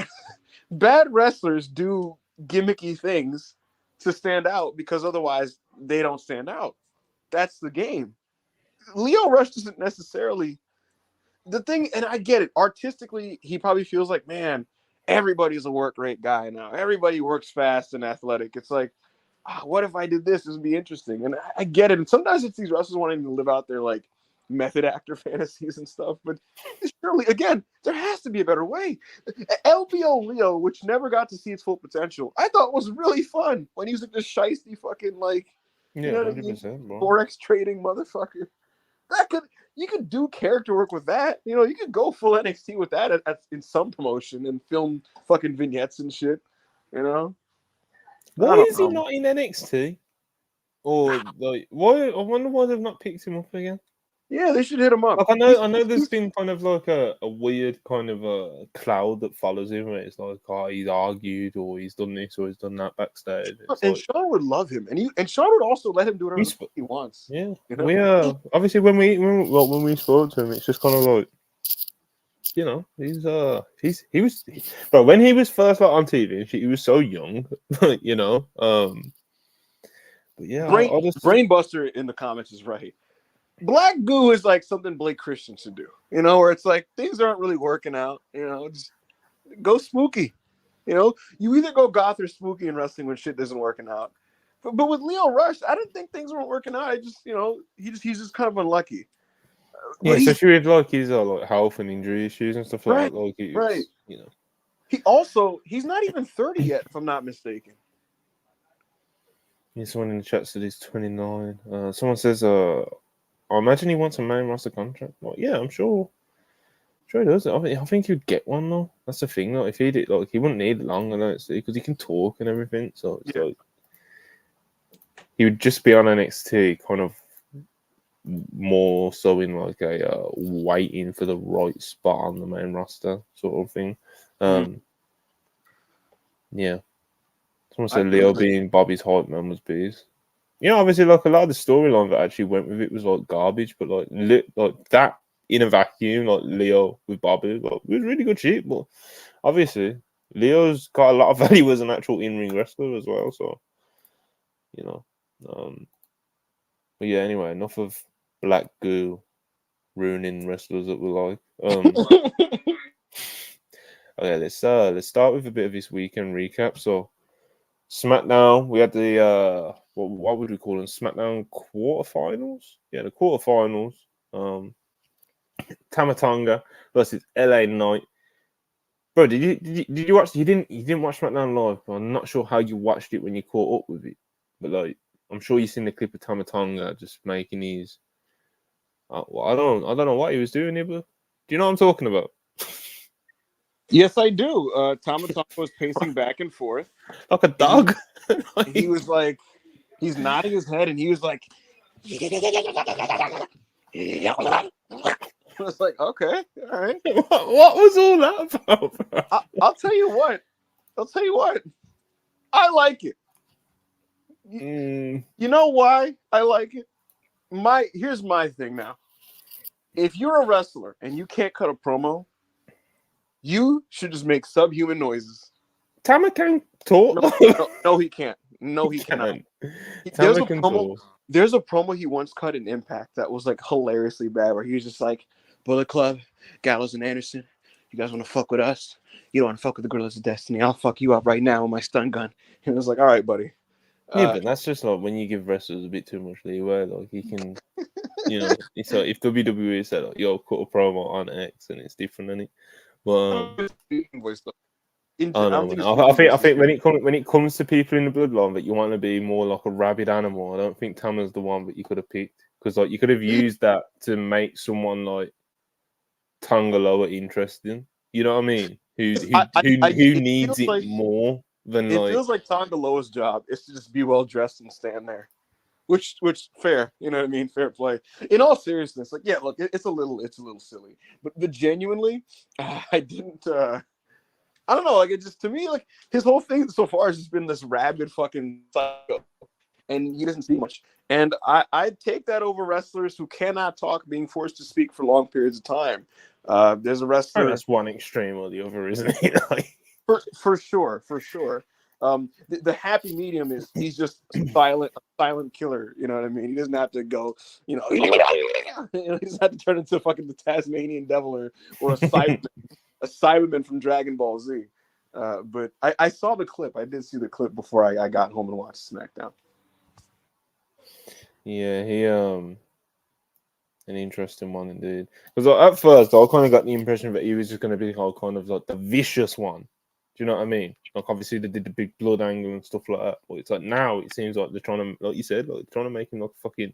bad wrestlers do gimmicky things to stand out because otherwise they don't stand out. That's the game. Leo Rush doesn't necessarily the thing, and I get it. Artistically, he probably feels like, man, everybody's a work rate guy now. Everybody works fast and athletic. It's like, what if I did this? This would be interesting. And I get it. And sometimes it's these wrestlers wanting to live out their like method actor fantasies and stuff. But surely, again, there has to be a better way. LBO Leo, which never got to see its full potential, I thought was really fun when he was like this shiesty fucking like, yeah, you know what I mean? 100%, bro. Forex trading motherfucker. That could you could do character work with that. You know, you could go full NXT with that in some promotion and film fucking vignettes and shit. You know, Why I don't is he know. not in NXT? Or like, why? I wonder why they've not picked him up again. Yeah, they should hit him up. Like I know, there's been kind of like a weird kind of a cloud that follows him. Where it's like, oh, he's argued or he's done this or he's done that backstage. It's And like, Sean would love him, and Sean would also let him do whatever he wants. yeah, You know? we obviously when we spoke to him, it's just kind of like, you know, but when he was first like on TV, he was so young, you know. But yeah, I'll just Brainbuster in the comments is right. Black goo is like something Blake Christian should do. You know, where it's like things aren't really working out. You know, just go spooky. You know, you either go goth or spooky in wrestling when shit isn't working out. But with Leo Rush, I didn't think things weren't working out. I just, you know, he's just kind of unlucky. yeah, But especially with like his like health and injury issues and stuff like right, that. Like it's, right. you know. He's not even 30 yet, if I'm not mistaken. Yeah, someone in the chat said he's 29. Someone says, I imagine he wants a main roster contract. Well, yeah, I'm sure. Sure he does. I think he'd get one though. That's the thing though. If he did, like, he wouldn't need it long, I know, because he can talk and everything. So it's like he would just be on NXT, kind of more so in like a waiting for the right spot on the main roster sort of thing. Yeah. Someone said Leo being Bobby's hype man was bees. You know, obviously, like a lot of the storyline that actually went with it was like garbage, but like that in a vacuum, like Leo with Bobby, like, it was really good shit. But obviously, Leo's got a lot of value as an actual in-ring wrestler as well. So, you know, but yeah. Anyway, enough of black goo ruining wrestlers that we like. Okay, let's start with a bit of this weekend recap. So, SmackDown, we had the what would we call them? SmackDown quarterfinals? Yeah, the quarterfinals. Tamatonga versus LA Knight. Bro, did you watch? You didn't watch SmackDown live, but I'm not sure how you watched it when you caught up with it. But like, I'm sure you've seen the clip of Tamatonga just making his. Well, I don't know what he was doing here, but do you know what I'm talking about? Yes, I do. Tama was pacing back and forth. Like a dog. He was like, he's nodding his head, and he was like, I was like, okay, all right. What was all that about, bro? I'll tell you what. I like it. You know why I like it? Here's my thing now. If you're a wrestler and you can't cut a promo, you should just make subhuman noises. Tama can talk. No, he can't. No, he cannot. There's a promo he once cut in Impact that was like hilariously bad, where he was just like, Bullet Club, Gallows and Anderson, you guys want to fuck with us? You don't want to fuck with the Gorillas of Destiny. I'll fuck you up right now with my stun gun. And it was like, all right, buddy. Yeah, but that's just like when you give wrestlers a bit too much leeway. Like he can, you know, it's like if WWE said, like, "Yo, cut a promo on X," and it's different, isn't it? But I don't know, think man. it's I think when it comes to people in the bloodline that you want to be more like a rabid animal, I don't think Tama's the one that you could have picked, because like you could have used that to make someone like Tangaloa interesting. You know what I mean? Who it needs feels it like more than it like feels like Tongaloa's job is to just be well dressed and stand there. Which fair, you know what I mean? Fair play. In all seriousness, like, yeah, look, it's a little silly, but genuinely, I didn't. I don't know, like, it just, to me, like, his whole thing so far has just been this rabid fucking psycho, and he doesn't speak much. And I take that over wrestlers who cannot talk being forced to speak for long periods of time. There's a wrestler. that's one extreme or the other, isn't it? Like, For sure, for sure. The happy medium is he's just a silent killer. You know what I mean? He doesn't have to go, he doesn't have to turn into fucking the Tasmanian devil or a Cyberman from Dragon Ball Z. But I saw the clip. I did see the clip before I got home and watched SmackDown. yeah, he an interesting one indeed. Because like, at first, I kind of got the impression that he was just going to be kind of like the vicious one. Do you know what I mean? Like, obviously they did the big blood angle and stuff like that, but it's like now it seems like they're trying to, like you said, like trying to make him like fucking,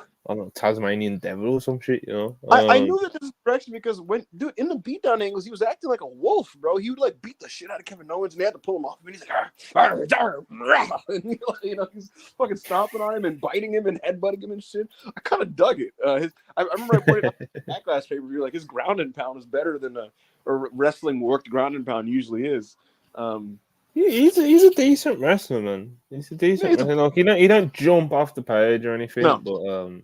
I don't know, Tasmanian devil or some shit. You know? I knew that this was direction because dude, in the beatdown angles, he was acting like a wolf, bro. He would like beat the shit out of Kevin Owens, and they had to pull him off. And he's like, arr, arr, arr, and, he's fucking stomping on him and biting him and headbutting him and shit. I kind of dug it. I remember I pointed out that Backlash pay-per-view, like, his ground and pound is better than a wrestling worked ground and pound usually is. He's a decent wrestler, man. He's a decent wrestler. Like, he don't jump off the page or anything, No. but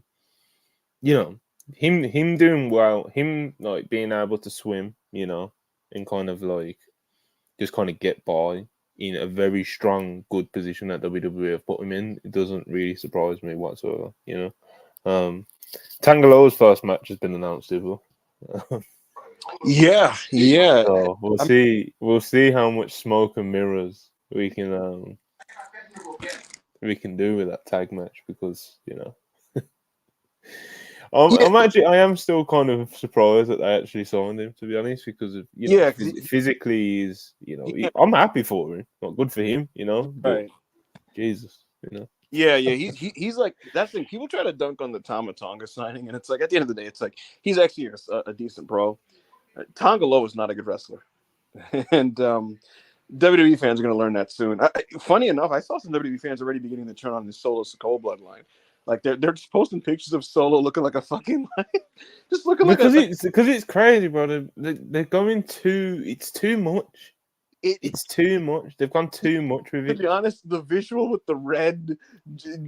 him doing well, him like being able to swim, and kind of like just kind of get by in a very strong, good position that WWE have put him in. It doesn't really surprise me whatsoever, Tangaloa's first match has been announced, too. Yeah. So we'll see how much smoke and mirrors we can do with that tag match, because I am still kind of surprised that they actually signed him, to be honest, because of physically I'm happy for him. Not good for him, but right. Jesus, Yeah, he's like, that's the thing. People try to dunk on the Tama Tonga signing, and it's like, at the end of the day, it's like he's actually a decent pro. Tonga Loa is not a good wrestler, and WWE fans are going to learn that soon. Funny enough, I saw some WWE fans already beginning to turn on the Solo Sikoa bloodline. Like, they're just posting pictures of Solo looking like a fucking just looking because it's crazy, bro. They're going too. It's too much. It's too much. They've gone too much with it. To be honest, the visual with the red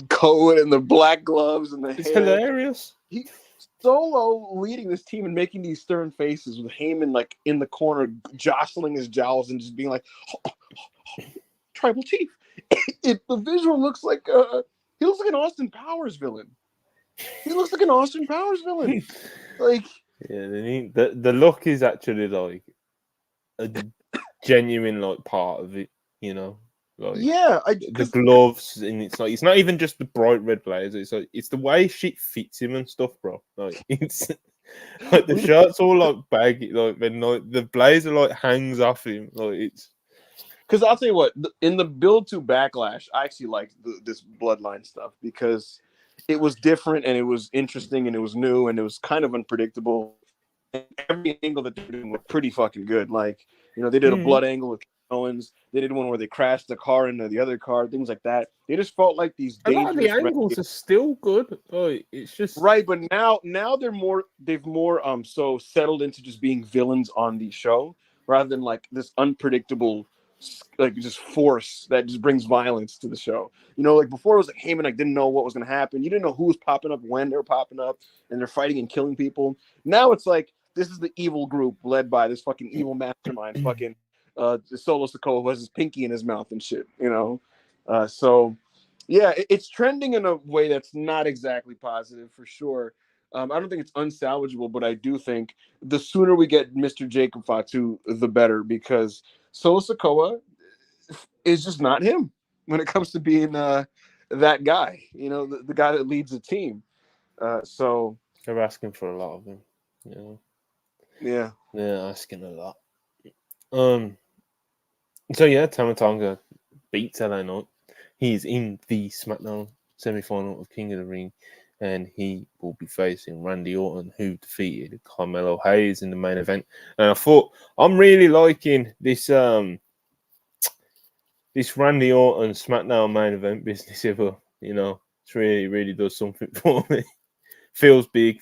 coat and the black gloves and the hair, hilarious. Solo leading this team and making these stern faces with Heyman like in the corner, jostling his jowls and just being like, "Tribal Chief." The visual looks like he looks like an Austin Powers villain. Like, yeah, the look is actually like a genuine like part of it, Like, yeah, the gloves, and it's not even just the bright red blazer. It's like it's the way shit fits him and stuff, bro. Like, it's like the shirt's all like baggy, like when like the blazer like hangs off him, like it's. Because I'll tell you what, in the build to Backlash, I actually liked this bloodline stuff because it was different and it was interesting and it was new and it was kind of unpredictable. And every angle that they're doing was pretty fucking good. Like, they did a blood angle with Owens. They did one where they crashed the car into the other car, things like that. They just felt like these dangerous. A lot of the angles are still good. Like, it's just right, but now they've more so settled into just being villains on the show rather than like this unpredictable, like, just force that just brings violence to the show. Like before it was like Heyman like didn't know what was going to happen. You didn't know who was popping up, when they were popping up, and they're fighting and killing people. Now it's like this is the evil group led by this fucking evil mastermind, fucking Solo Sikoa, who has his pinky in his mouth and shit. So yeah, it's trending in a way that's not exactly positive for sure. I don't think it's unsalvageable, but I do think the sooner we get Mr. Jacob Fatu, the better, because Solo Sikoa is just not him when it comes to being that guy, the guy that leads the team. So they're asking for a lot of him. Yeah. They're asking a lot. So yeah, Tama Tonga beats LA Knight. He's in the SmackDown semi-final of King of the Ring, and he will be facing Randy Orton, who defeated Carmelo Hayes in the main event. And I thought I'm really liking this Randy Orton SmackDown main event business ever. You know, it's really does something for me. Feels big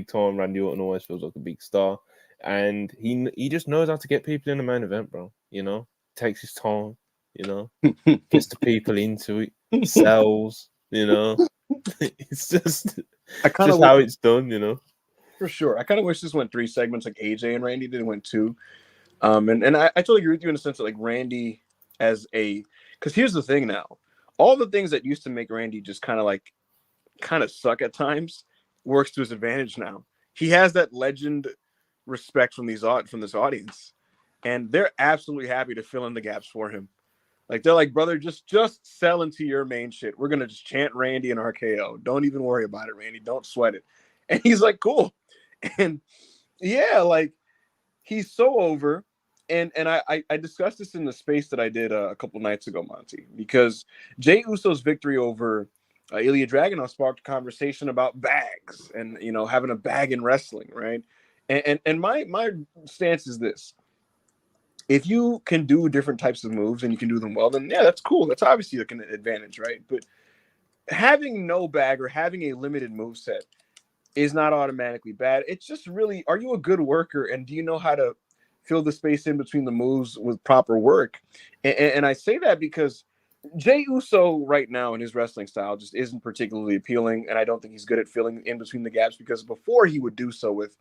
time. Randy Orton always feels like a big star, and he just knows how to get people in the main event, bro. You know, takes his time. You know, gets the people into it, sells. You know, it's just I kind of just how it's done. You know, for sure. I kind of wish this went 3 segments like AJ and Randy did. It went 2. And I totally agree with you in the sense that like Randy as a, because here's the thing now, all the things that used to make Randy just kind of suck at times works to his advantage now. He has that legend respect from this audience, and they're absolutely happy to fill in the gaps for him. Like they're like, brother, just sell into your main shit. We're gonna just chant Randy and RKO. Don't even worry about it, Randy. Don't sweat it. And he's like, cool. And yeah, like he's so over. And I discussed this in the space that I did a couple nights ago, Monty, because Jey Uso's victory over Ilya Dragunov sparked a conversation about bags and having a bag in wrestling, right? And my stance is this: if you can do different types of moves and you can do them well, then yeah, that's cool. That's obviously like an advantage, right? But having no bag or having a limited move set is not automatically bad. It's just really, are you a good worker and do you know how to fill the space in between the moves with proper work? And I say that because Jey Uso right now in his wrestling style just isn't particularly appealing, and I don't think he's good at filling in between the gaps, because before he would do so with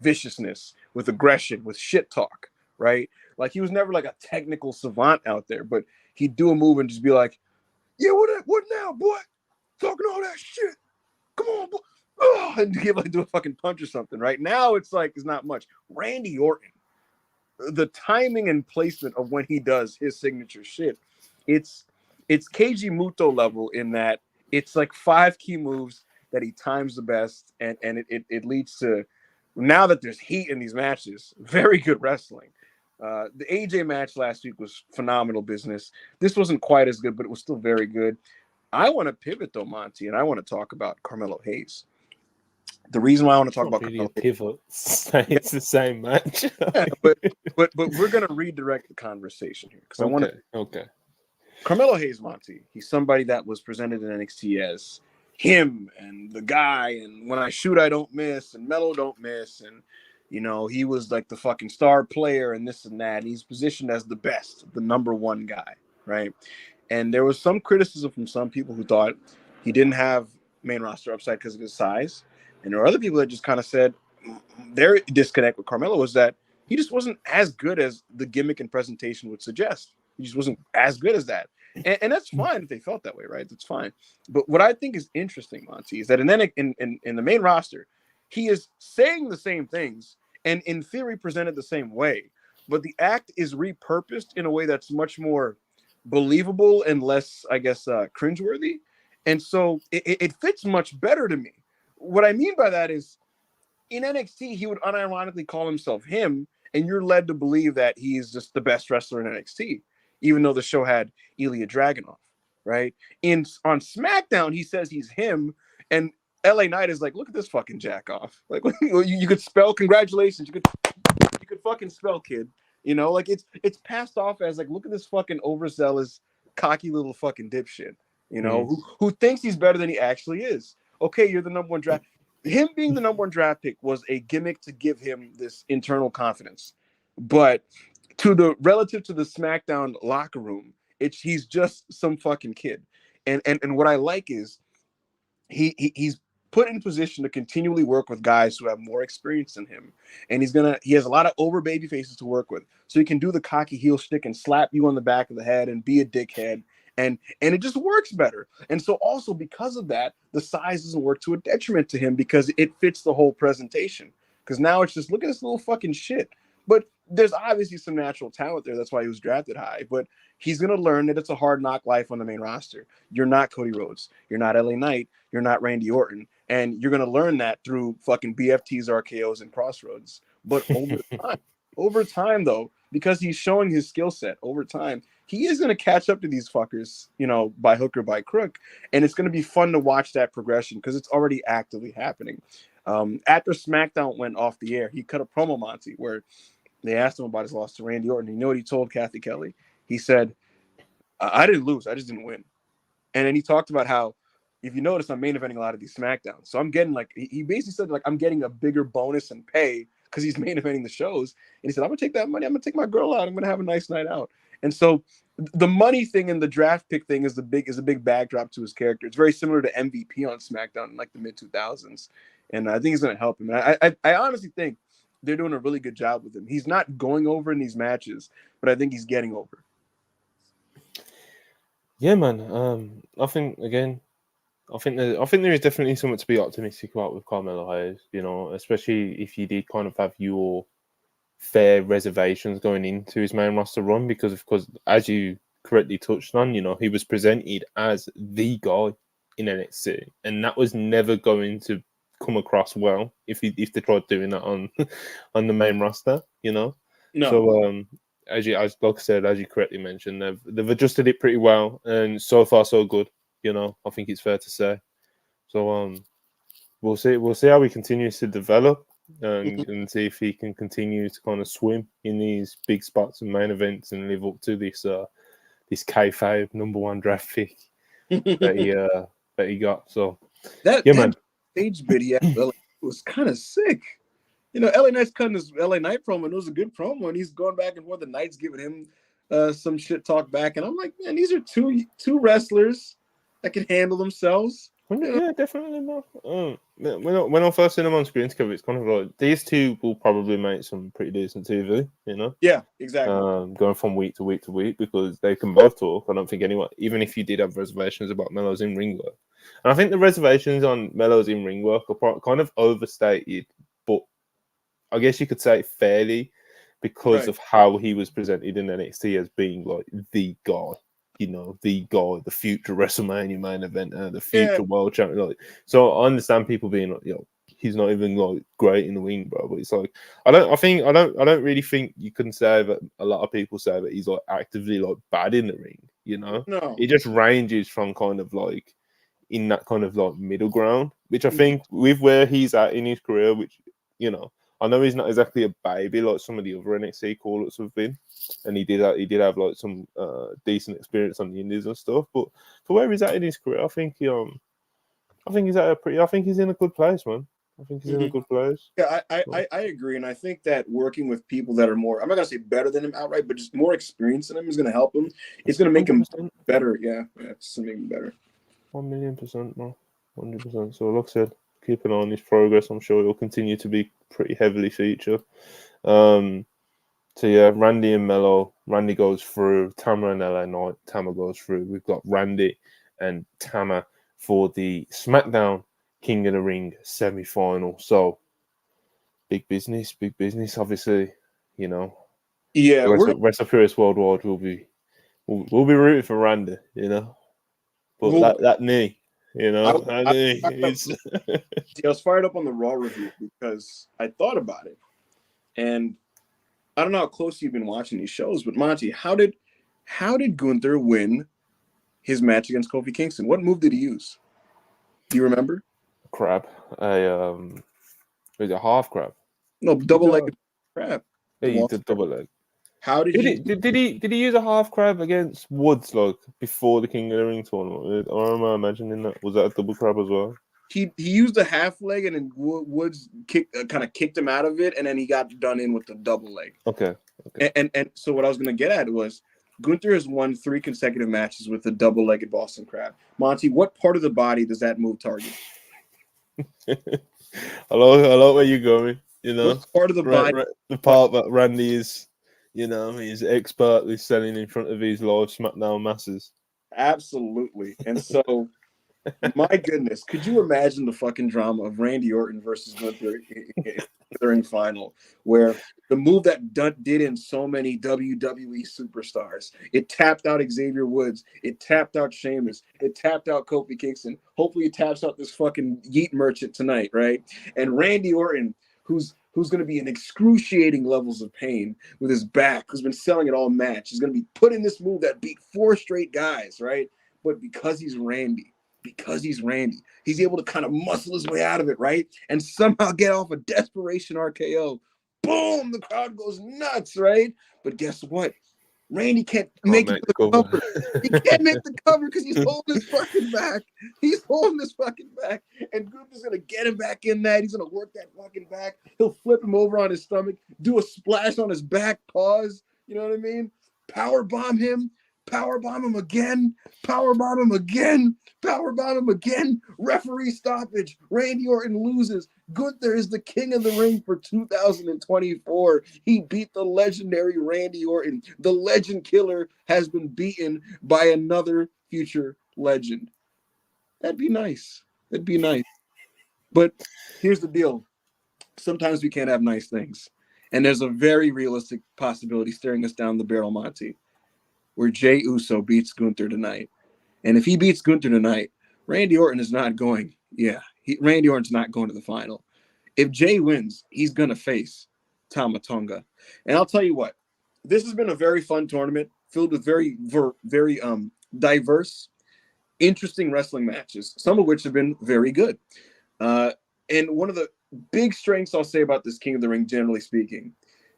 viciousness, with aggression, with shit talk, right? Like he was never like a technical savant out there, but he'd do a move and just be like, "Yeah, what now, boy? Talking all that shit. Come on, boy." Oh, and give like do a fucking punch or something. Right now, it's not much. Randy Orton, the timing and placement of when he does his signature shit, it's Keiji Muto level in that it's like 5 key moves that he times the best, and it leads to, now that there's heat in these matches, very good wrestling. The AJ match last week was phenomenal business. This wasn't quite as good, but it was still very good. I want to pivot though, Monty, and I want to talk about Carmelo Hayes. The reason why I want to it's talk not about really a Carmelo pivot. It's the same match. Hayes, but we're gonna redirect the conversation here because I want to. Okay. Carmelo Hayes, Monty. He's somebody that was presented in NXT as him and the guy, and when I shoot, I don't miss, and Melo don't miss, and he was like the fucking star player and this and that. And he's positioned as the best, the number one guy, right? And there was some criticism from some people who thought he didn't have main roster upside because of his size. And there were other people that just kind of said their disconnect with Carmelo was that he just wasn't as good as the gimmick and presentation would suggest. He just wasn't as good as that. And that's fine if they felt that way, right? That's fine. But what I think is interesting, Monty, is that in the main roster, he is saying the same things and in theory presented the same way. But the act is repurposed in a way that's much more believable and less, I guess, cringeworthy. And so it fits much better to me. What I mean by that is in NXT, he would unironically call himself him, and you're led to believe that he's just the best wrestler in NXT, even though the show had Ilya Dragunov, right? On SmackDown, he says he's him, and LA Knight is like, look at this fucking jack off. Like you could spell, congratulations, you could fucking spell, kid. Like it's passed off as like, look at this fucking overzealous, cocky little fucking dipshit. Who thinks he's better than he actually is. Okay, you're the number one draft. Him being the number one draft pick was a gimmick to give him this internal confidence. But relative to the SmackDown locker room, he's just some fucking kid. And what I like is he's put in position to continually work with guys who have more experience than him. And he has a lot of over baby faces to work with. So he can do the cocky heel stick and slap you on the back of the head and be a dickhead. And it just works better. And so also because of that, the size doesn't work to a detriment to him because it fits the whole presentation. Because now it's just, look at this little fucking shit. But there's obviously some natural talent there. That's why he was drafted high. But he's going to learn that it's a hard knock life on the main roster. You're not Cody Rhodes. You're not LA Knight. You're not Randy Orton. And you're going to learn that through fucking BFTs, RKOs, and Crossroads. But over time, though, because he's showing his skill set over time. He is going to catch up to these fuckers, by hook or by crook. And it's going to be fun to watch that progression because it's already actively happening. After SmackDown went off the air, he cut a promo, Monty, where they asked him about his loss to Randy Orton. You know what he told Kathy Kelly? He said, I didn't lose. I just didn't win. And then he talked about how, if you notice, I'm main eventing a lot of these SmackDowns. So I'm getting he basically said, I'm getting a bigger bonus and pay because he's main eventing the shows. And he said, I'm going to take that money. I'm going to take my girl out. I'm going to have a nice night out. And so the money thing and the draft pick thing is a big backdrop to his character. It's very similar to MVP on SmackDown in the mid 2000s. And I think it's going to help him. And I honestly think they're doing a really good job with him. He's not going over in these matches, but I think he's getting over. Yeah, man. I think there is definitely something to be optimistic about with Carmelo Hayes. Especially if you did kind of have your fair reservations going into his main roster run, because of course, as you correctly touched on, he was presented as the guy in NXT, and that was never going to come across well if they tried doing that on the main roster. No. So as like I said, as you correctly mentioned, they've adjusted it pretty well, and so far so good. I think it's fair to say. So we'll see how he continues to develop and see if he can continue to kind of swim in these big spots and main events and live up to this kayfabe #1 draft pick that he got. So that stage video was kind of sick. LA Knight's cutting his LA Knight promo, and it was a good promo, and he's going back and forth. The Knight's giving him some shit talk back, and I'm like, man, these are two wrestlers that can handle themselves. Yeah, definitely, man. When I first seen them on screen together, it's kind of like these two will probably make some pretty decent TV, Yeah, exactly. Going from week to week to week, because they can both talk. I don't think anyone, even if you did have reservations about Melo's in-ring work, and I think the reservations on Melo's in-ring work are kind of overstated, but I guess you could say fairly, because of how he was presented in NXT as being like the guy. The guy, the future WrestleMania main eventer, the future world champion. So I understand people being like, he's not even great in the ring, bro. But it's like, I don't really think you can say that. A lot of people say that he's actively bad in the ring. No, it just ranges from kind of in that kind of middle ground, which I think with where he's at in his career, which I know he's not exactly a baby like some of the other NXT call-ups have been, and he did have some decent experience on the Indies and stuff. But for where he's at in his career, I think he's in a good place, man. I think he's in a good place. Yeah, I agree, and I think that working with people that are more, I'm not gonna say better than him outright, but just more experienced than him is gonna help him. It's gonna make 100%. Him better. Yeah, it's gonna make him better. 1,000,000%, man. 100%. So like I said, keep an eye on his progress. I'm sure he'll continue to be pretty heavily featured. So yeah, Randy and Melo. Randy goes through. Tama and LA Knight. Tama goes through. We've got Randy and Tama for the SmackDown King of the Ring semi-final. So big business. Obviously, Yeah, WrestlePurists Worldwide will be rooting for Randy. But that knee. I was fired up on the Raw review because I thought about it, and I don't know how close you've been watching these shows, but Monty, how did Gunther win his match against Kofi Kingston? What move did he use? Do you remember? Crab. Was it a half crab? No, double-legged crab. Yeah, he did double leg. How did he use a half crab against Woods before the King of the Ring tournament? Or am I imagining that? Was that a double crab as well? He used a half leg, and then Woods kind of kicked him out of it, and then he got done in with the double leg. Okay. And so what I was going to get at was Gunther has won 3 consecutive matches with the double-legged Boston Crab. Monty, what part of the body does that move target? I like where you're going. What part of the body? The part that Randy is, he's expertly selling in front of his live SmackDown masses. Absolutely. And so, my goodness, could you imagine the fucking drama of Randy Orton versus Gunther in final, where the move that did in so many WWE superstars, it tapped out Xavier Woods, it tapped out Sheamus, it tapped out Kofi Kingston. Hopefully it taps out this fucking Yeet merchant tonight, right? And Randy Orton, who's who's going to be in excruciating levels of pain with his back, who's been selling it all match. He's going to be put in this move that beat 4 straight guys, right? But because he's Randy, he's able to kind of muscle his way out of it, right? And somehow get off a desperation RKO. Boom! The crowd goes nuts, right? But guess what? Randy can't make it to the cover. He can't make the cover because he's holding his fucking back. He's holding his fucking back. And Gunther's going to get him back in that. He's going to work that fucking back. He'll flip him over on his stomach, do a splash on his back, pause. You know what I mean? Power bomb him again. Power bomb him again. Referee stoppage. Randy Orton loses. Gunther is the king of the ring for 2024. He beat the legendary Randy Orton. The legend killer has been beaten by another future legend. That'd be nice. But here's the deal. Sometimes we can't have nice things. And there's a very realistic possibility staring us down the barrel, Monty, where Jey Uso beats Gunther tonight. And if he beats Gunther tonight, Randy Orton's not going to the final. If Jey wins, he's going to face Tama Tonga. And I'll tell you what, this has been a very fun tournament filled with very diverse, interesting wrestling matches, some of which have been very good. And one of the big strengths I'll say about this King of the Ring, generally speaking,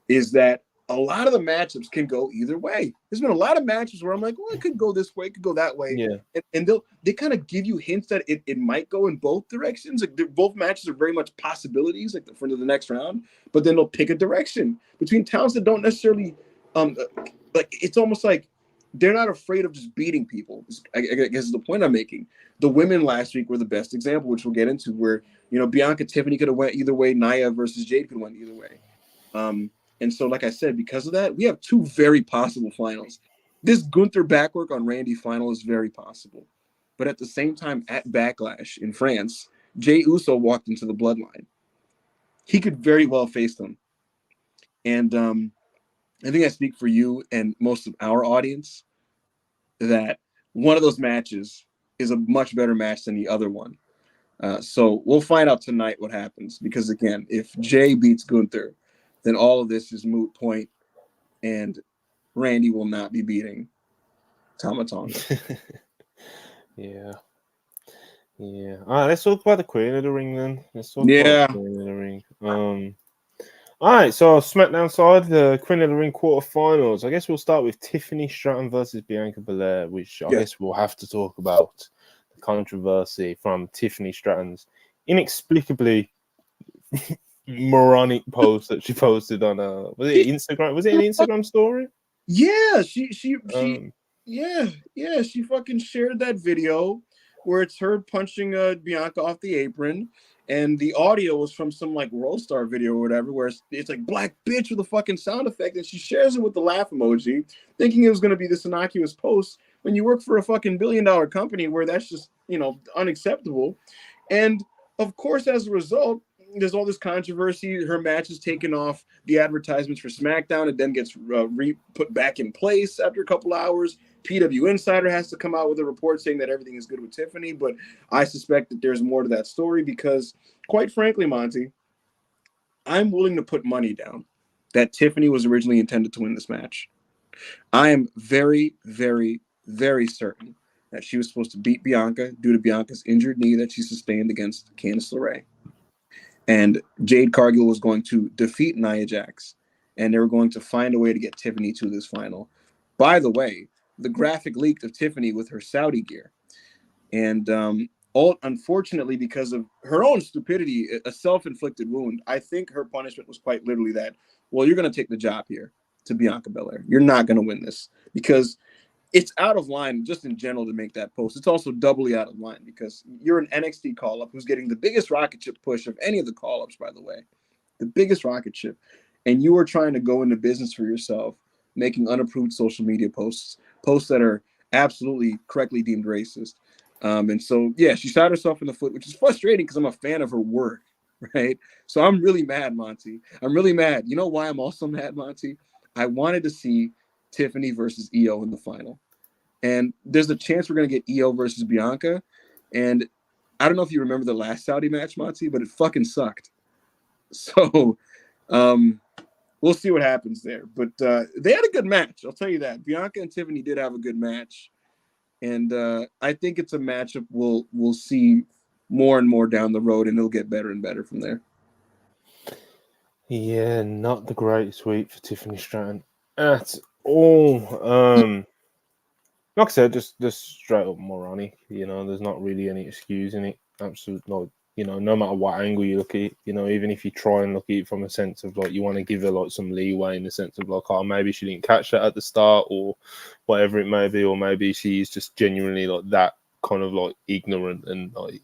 is that a lot of the matchups can go either way. There's been a lot of matches where I'm like, well, it could go this way, it could go that way. Yeah. And they kind of give you hints that it might go in both directions. Like both matches are very much possibilities, like for the next round, but then they'll pick a direction between towns that don't necessarily like it's almost like they're not afraid of just beating people. I guess is the point I'm making. The women last week were the best example, which we'll get into, where Bianca Tiffany could have went either way, Nia versus Jade could have went either way. And so, like I said, because of that, we have 2 very possible finals. This Gunther backwork on Randy final is very possible. But at the same time, at Backlash in France, Jey Uso walked into the bloodline. He could very well face them. And I think I speak for you and most of our audience that one of those matches is a much better match than the other one. So we'll find out tonight what happens. Because, again, if Jey beats Gunther, then all of this is moot point, and Randy will not be beating Tama Tonga. Yeah. All right, let's talk about the Queen of the Ring then. About the Queen of the Ring. All right, so SmackDown side, the Queen of the Ring quarterfinals. I guess we'll start with Tiffany Stratton versus Bianca Belair, which I guess we'll have to talk about the controversy from Tiffany Stratton's inexplicably moronic post that she posted on Instagram. Was it an Instagram story? Yeah, she fucking shared that video where it's her punching Bianca off the apron, and the audio was from some like World Star video or whatever, where it's like black bitch with a fucking sound effect, and she shares it with the laugh emoji, thinking it was going to be this innocuous post. When you work for a fucking $1 billion company where that's just unacceptable, and of course as a result, there's all this controversy. Her match is taken off the advertisements for SmackDown. It then gets put back in place after a couple hours. PW Insider has to come out with a report saying that everything is good with Tiffany, but I suspect that there's more to that story because, quite frankly, Monty, I'm willing to put money down that Tiffany was originally intended to win this match. I am very, very, very certain that she was supposed to beat Bianca due to Bianca's injured knee that she sustained against Candice LeRae. And Jade Cargill was going to defeat Nia Jax, and they were going to find a way to get Tiffany to this final. By the way, the graphic leaked of Tiffany with her Saudi gear. And unfortunately, because of her own stupidity, a self-inflicted wound, I think her punishment was quite literally that, well, you're going to take the job here to Bianca Belair. You're not going to win this because it's out of line just in general to make that post. It's also doubly out of line because you're an NXT call-up who's getting the biggest rocket ship push of any of the call-ups, by the way, the biggest rocket ship. And you are trying to go into business for yourself, making unapproved social media posts that are absolutely correctly deemed racist. And so, yeah, she shot herself in the foot, which is frustrating because I'm a fan of her work, right? So I'm really mad, Monty. I'm really mad. You know why I'm also mad, Monty? I wanted to see Tiffany versus Io in the final. And there's a chance we're going to get Io versus Bianca. And I don't know if you remember the last Saudi match, Monty, but it fucking sucked. So We'll see what happens there. But they had a good match. I'll tell you that. Bianca and Tiffany did have a good match. And I think it's a matchup we'll see more and more down the road, and it'll get better and better from there. Yeah, not the greatest week for Tiffany Stratton at all. Like I said, just straight up moronic. There's not really any excuse in it. Absolutely, like, no matter what angle you look at it, even if you try and look at it from a sense of like you want to give her like some leeway in the sense of like, oh, maybe she didn't catch that at the start or whatever it may be, or maybe she's just genuinely like that kind of like ignorant and like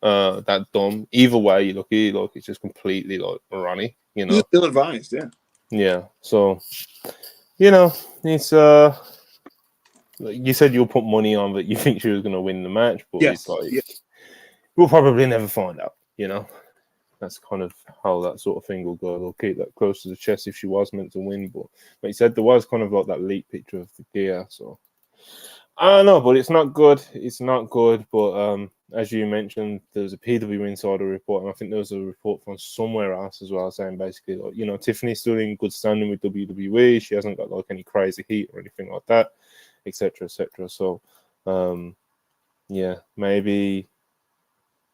that dumb. Either way you look at it, like it's just completely like moronic. Just ill advised, yeah. Yeah. So it's like you said you'll put money on that you think she was going to win the match, but Yes. it's like we'll probably never find out. That's kind of how that sort of thing will go. They'll keep that close to the chest if she was meant to win, but like you said, there was kind of like that leak picture of the gear. So I don't know, but it's not good. It's not good. But as you mentioned, there was a PW Insider report, and I think there was a report from somewhere else as well, saying basically, like, Tiffany's still in good standing with WWE. She hasn't got like any crazy heat or anything like that, etc., etc. So, yeah, maybe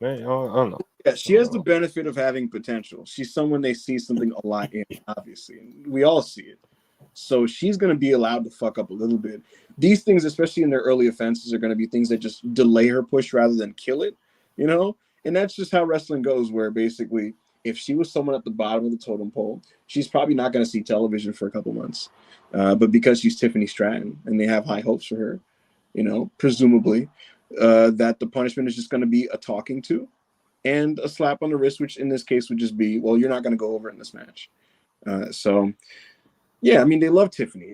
I don't know. Yeah, she has the benefit of having potential. She's someone they see something a lot in, obviously. And we all see it. So she's going to be allowed to fuck up a little bit. These things, especially in their early offenses, are going to be things that just delay her push rather than kill it, And that's just how wrestling goes, where basically if she was someone at the bottom of the totem pole, she's probably not going to see television for a couple months. But because she's Tiffany Stratton and they have high hopes for her, presumably, that the punishment is just going to be a talking to and a slap on the wrist, which in this case would just be, well, you're not going to go over in this match. So, yeah, I mean, they love Tiffany.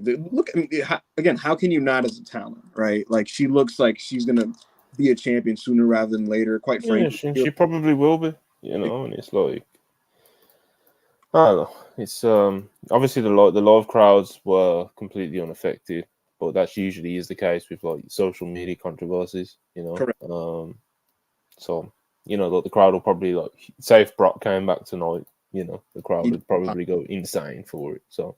Again, how can you not as a talent, right? Like, she looks like she's going to be a champion sooner rather than later, quite frankly. Yeah, she probably will be, and it's like, I don't know. It's obviously the live crowds were completely unaffected, but that's usually is the case with like social media controversies, Correct. So like the crowd will probably like say if Brock came back tonight, the crowd would probably go insane for it. So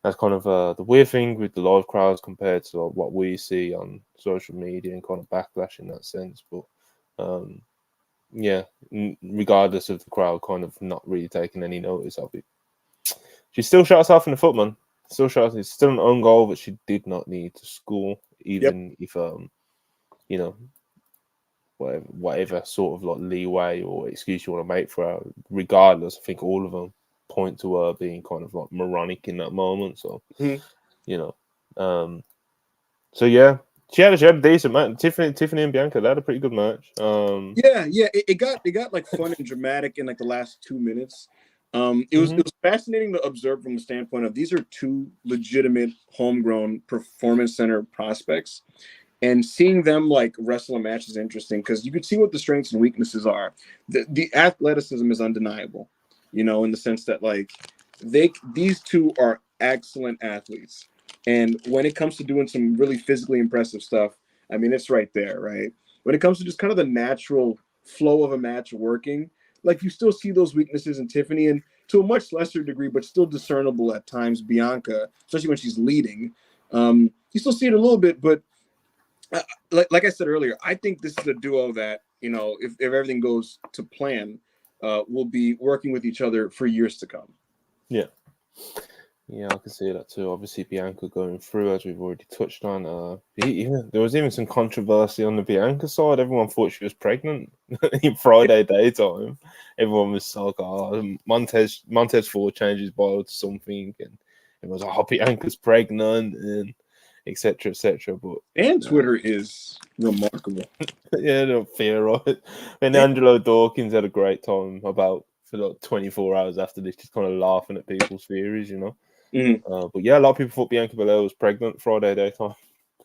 that's kind of the weird thing with the live crowds compared to like, what we see on social media and kind of backlash in that sense. But yeah, regardless of the crowd kind of not really taking any notice of it, she still shot herself in the foot, man. It's still an own goal that she did not need to score, even if whatever sort of like leeway or excuse you want to make for her. Regardless, I think all of them point to her being kind of like moronic in that moment. So so yeah, she had a decent match. Tiffany and Bianca, they had a pretty good match. It got like fun and dramatic in like the last 2 minutes. It was fascinating to observe from the standpoint of these are two legitimate homegrown performance center prospects, and seeing them like wrestle a match is interesting because you could see what the strengths and weaknesses are. The athleticism is undeniable, in the sense that like these two are excellent athletes. And when it comes to doing some really physically impressive stuff, I mean, it's right there, right? When it comes to just kind of the natural flow of a match working, like you still see those weaknesses in Tiffany, and to a much lesser degree, but still discernible at times, Bianca, especially when she's leading. You still see it a little bit, but like I said earlier, I think this is a duo that, if everything goes to plan, will be working with each other for years to come. Yeah. Yeah, I can see that too. Obviously, Bianca going through, as we've already touched on. There was even some controversy on the Bianca side. Everyone thought she was pregnant in Friday daytime. Everyone was like, "Oh, Montez Ford changed his bio to something," and it was like, "Oh, Bianca's pregnant," and etc. etc. But Twitter is remarkable. Yeah, don't fear, right? And Angelo Dawkins had a great time for like 24 hours after this, just kind of laughing at people's theories, But yeah, a lot of people thought Bianca Belair was pregnant Friday daytime,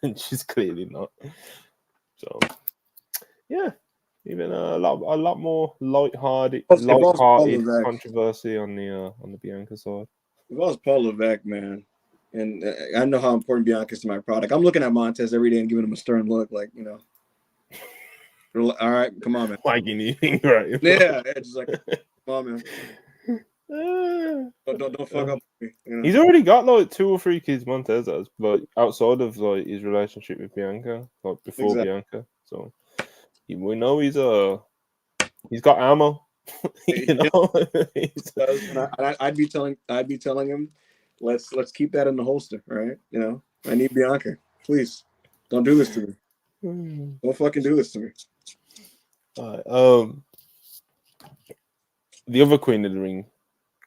and she's clearly not. So yeah, even a lot more light-hearted controversy on the Bianca side. If I was Paul Levesque, man, and I know how important Bianca is to my product, I'm looking at Montez every day and giving him a stern look, like, all right, come on, man. Like anything, right? Yeah, just like, come on, man. Don't fuck up. You know? He's already got like 2 or 3 kids, Montez has, like outside of like his relationship with Bianca, like before Exactly. Bianca. So we know he's got ammo. You Yeah, know, and I'd be telling him, let's keep that in the holster, all right? You know, I need Bianca. Please, don't do this to me. Don't fucking do this to me. Alright, the other Queen of the Ring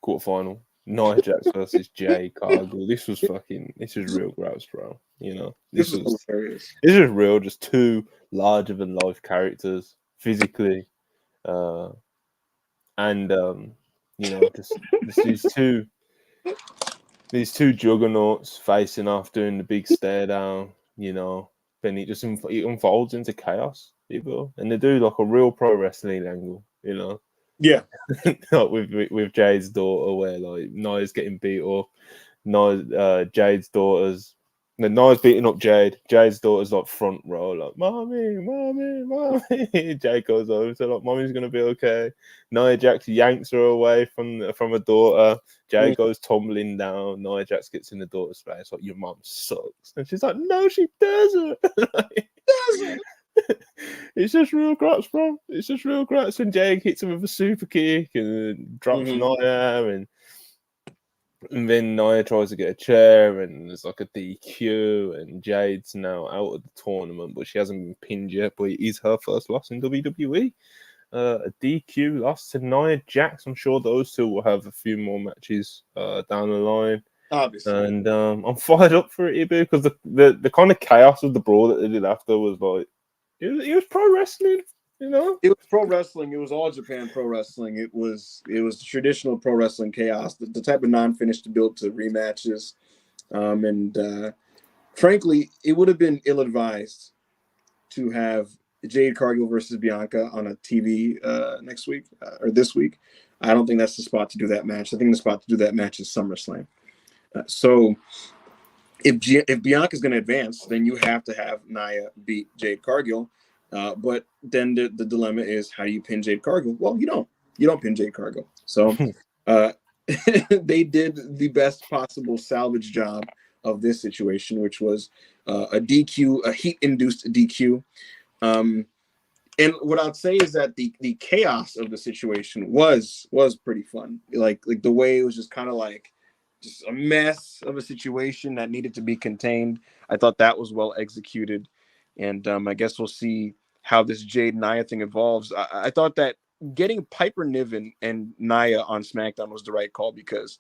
quarterfinal, Nia Jax versus Jade Cargill. This was real gross, bro. You know, This was hilarious. this is real, just 2 larger than life characters physically, and you know, just these two juggernauts facing off, doing the big stare down. You know, then it unfolds into chaos, people, and they do like a real pro wrestling angle. You know, Yeah. like with Jade's daughter, where like Nia's getting beat up. Jade's daughter's. The Nia's beating up Jade. Jade's daughter's like front row, like mommy, mommy, mommy. Jade goes over, so like mommy's gonna be okay. Nia Jax yanks her away from her daughter. Jade goes tumbling down. Nia Jax gets in the daughter's face, like your mom sucks, and she's like, no, she doesn't. It's just real graps, bro. It's just real graps when Jade hits him with a super kick and drops Nia, and then Nia tries to get a chair, and there's like a DQ, and Jade's now out of the tournament, but she hasn't been pinned yet. But it is her first loss in WWE. A DQ loss to Nia Jax. I'm sure those 2 will have a few more matches down the line. Obviously. And I'm fired up for it, because the kind of chaos of the brawl that they did after was like, it was pro wrestling. You know, it was pro wrestling. It was all Japan pro wrestling. It was traditional pro wrestling chaos. The type of non-finish to build to rematches, and frankly, it would have been ill-advised to have Jade Cargill versus Bianca on a TV next week or this week. I don't think that's the spot to do that match. I think the spot to do that match is SummerSlam. So if Bianca's going to advance, then you have to have Nia beat Jade Cargill. But then the dilemma is, how do you pin Jade Cargill? Well, you don't pin Jade Cargill. So they did the best possible salvage job of this situation, which was a DQ, a heat-induced DQ. And what I'd say is that the chaos of the situation was pretty fun. Like the way it was just kind of like just a mess of a situation that needed to be contained. I thought that was well executed, and I guess we'll see how this Jade Nia thing evolves. I thought that getting Piper Niven and Nia on SmackDown was the right call, because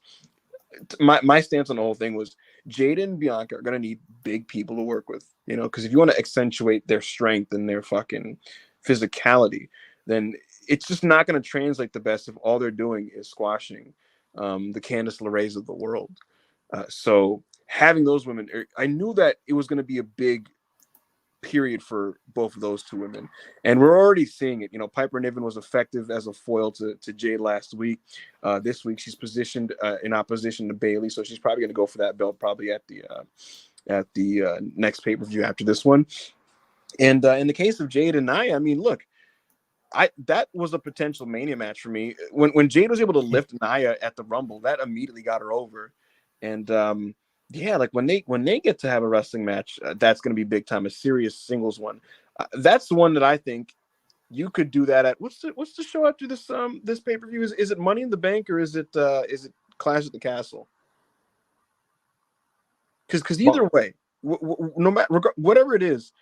my stance on the whole thing was Jade and Bianca are gonna need big people to work with, you know, because if you want to accentuate their strength and their fucking physicality, then it's just not going to translate the best if all they're doing is squashing the Candice LeRae's of the world. So having those women, I knew that it was going to be a big period for both of those 2 women, and we're already seeing it. You know, Piper Niven was effective as a foil to Jade last week. This week she's positioned in opposition to Bayley, so she's probably going to go for that belt probably at the next pay-per-view after this one. And in the case of Jade and Nia, I mean, look, that was a potential Mania match for me. When Jade was able to lift Nia at the Rumble, that immediately got her over. And yeah, like when they get to have a wrestling match, that's going to be big time, a serious singles one. That's the one that I think you could do that at. What's the show after this this pay-per-view? Is it Money in the Bank, or is it Clash at the Castle? Because either way, no matter whatever it is,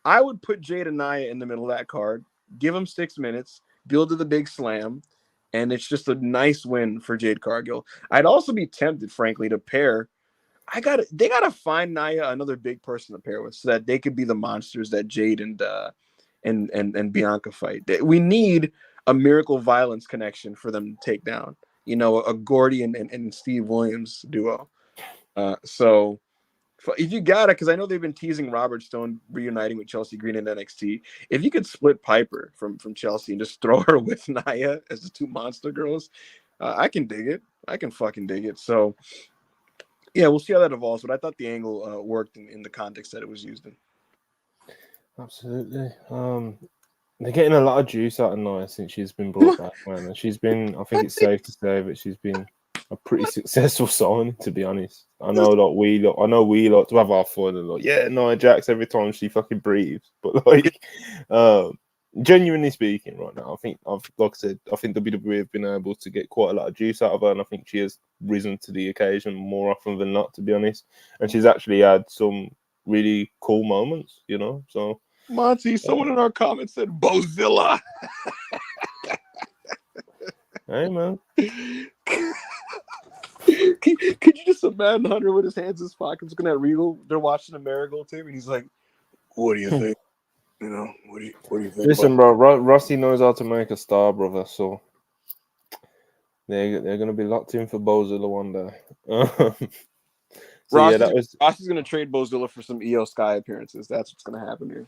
I would put Jade and Nia in the middle of that card, give them 6 minutes, build to the big slam, and it's just a nice win for Jade Cargill. I'd also be tempted, frankly, to pair. They gotta find Nia another big person to pair with, so that they could be the monsters that Jade and Bianca fight. We need a Miracle Violence connection for them to take down. You know, a Gordy and Steve Williams duo. So if you got it, because I know they've been teasing Robert Stone reuniting with Chelsea Green in NXT. If you could split Piper from Chelsea and just throw her with Nia as the 2 monster girls, I can dig it. I can fucking dig it. So yeah, we'll see how that evolves. But I thought the angle worked in the context that it was used in. absolutely. they're getting a lot of juice out of Nia since she's been brought back, man. And she's been, I think it's safe to say that she's been a pretty successful signing, to be honest. I know we like to have our fun and like, yeah, Nia Jax every time she fucking breathes, but like, genuinely speaking, right now, like I said, I think WWE have been able to get quite a lot of juice out of her, and I think she has risen to the occasion more often than not, to be honest. And she's actually had some really cool moments, you know. So, Monty, someone in our comments said Bozilla. hey, man. Could you just imagine Hunter with his hands in his pockets looking at Regal? They're watching the Marigold tape, and he's like, "What do you think? You know, what do you think?" Listen, bro, Rossi knows how to make a star, brother. So they're gonna be locked in for Bozilla one day. So yeah, that was. Rossi's gonna trade Bozilla for some EO Sky appearances. That's what's gonna happen here.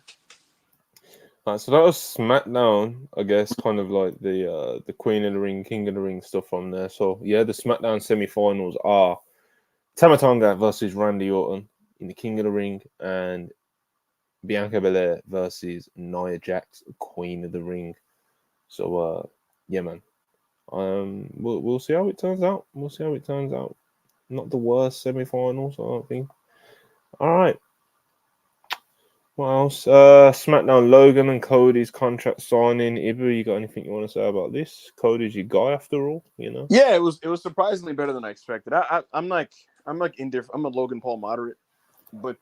So that was SmackDown, I guess, kind of like the Queen of the Ring, King of the Ring stuff from there. So yeah, the SmackDown semi-finals are Tama Tonga versus Randy Orton in the King of the Ring, and Bianca Belair versus Nia Jax, Queen of the Ring. So yeah, man. We'll see how it turns out. We'll see how it turns out. Not the worst semi-finals, I don't think. All right. What else? SmackDown Logan and Cody's contract signing. Ibu, you got anything you want to say about this? Cody's your guy after all, you know? Yeah, it was surprisingly better than I expected. I'm indifferent. I'm a Logan Paul moderate, but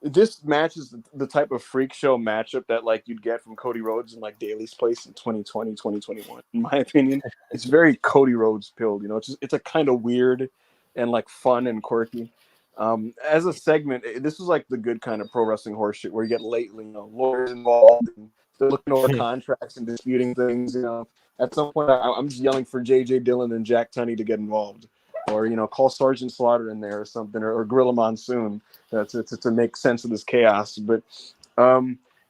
this match is the type of freak show matchup that like you'd get from Cody Rhodes and like Daly's Place in 2020, 2021. In my opinion, it's very Cody Rhodes pilled. You know, it's a kind of weird and like fun and quirky. As a segment, this was like the good kind of pro wrestling horseshit where you get lately, you know, lawyers involved and they're looking over contracts and disputing things. You know, at some point, I'm just yelling for J.J. Dillon and Jack Tunney to get involved, or you know, call Sergeant Slaughter in there or something, or Gorilla Monsoon to make sense of this chaos. But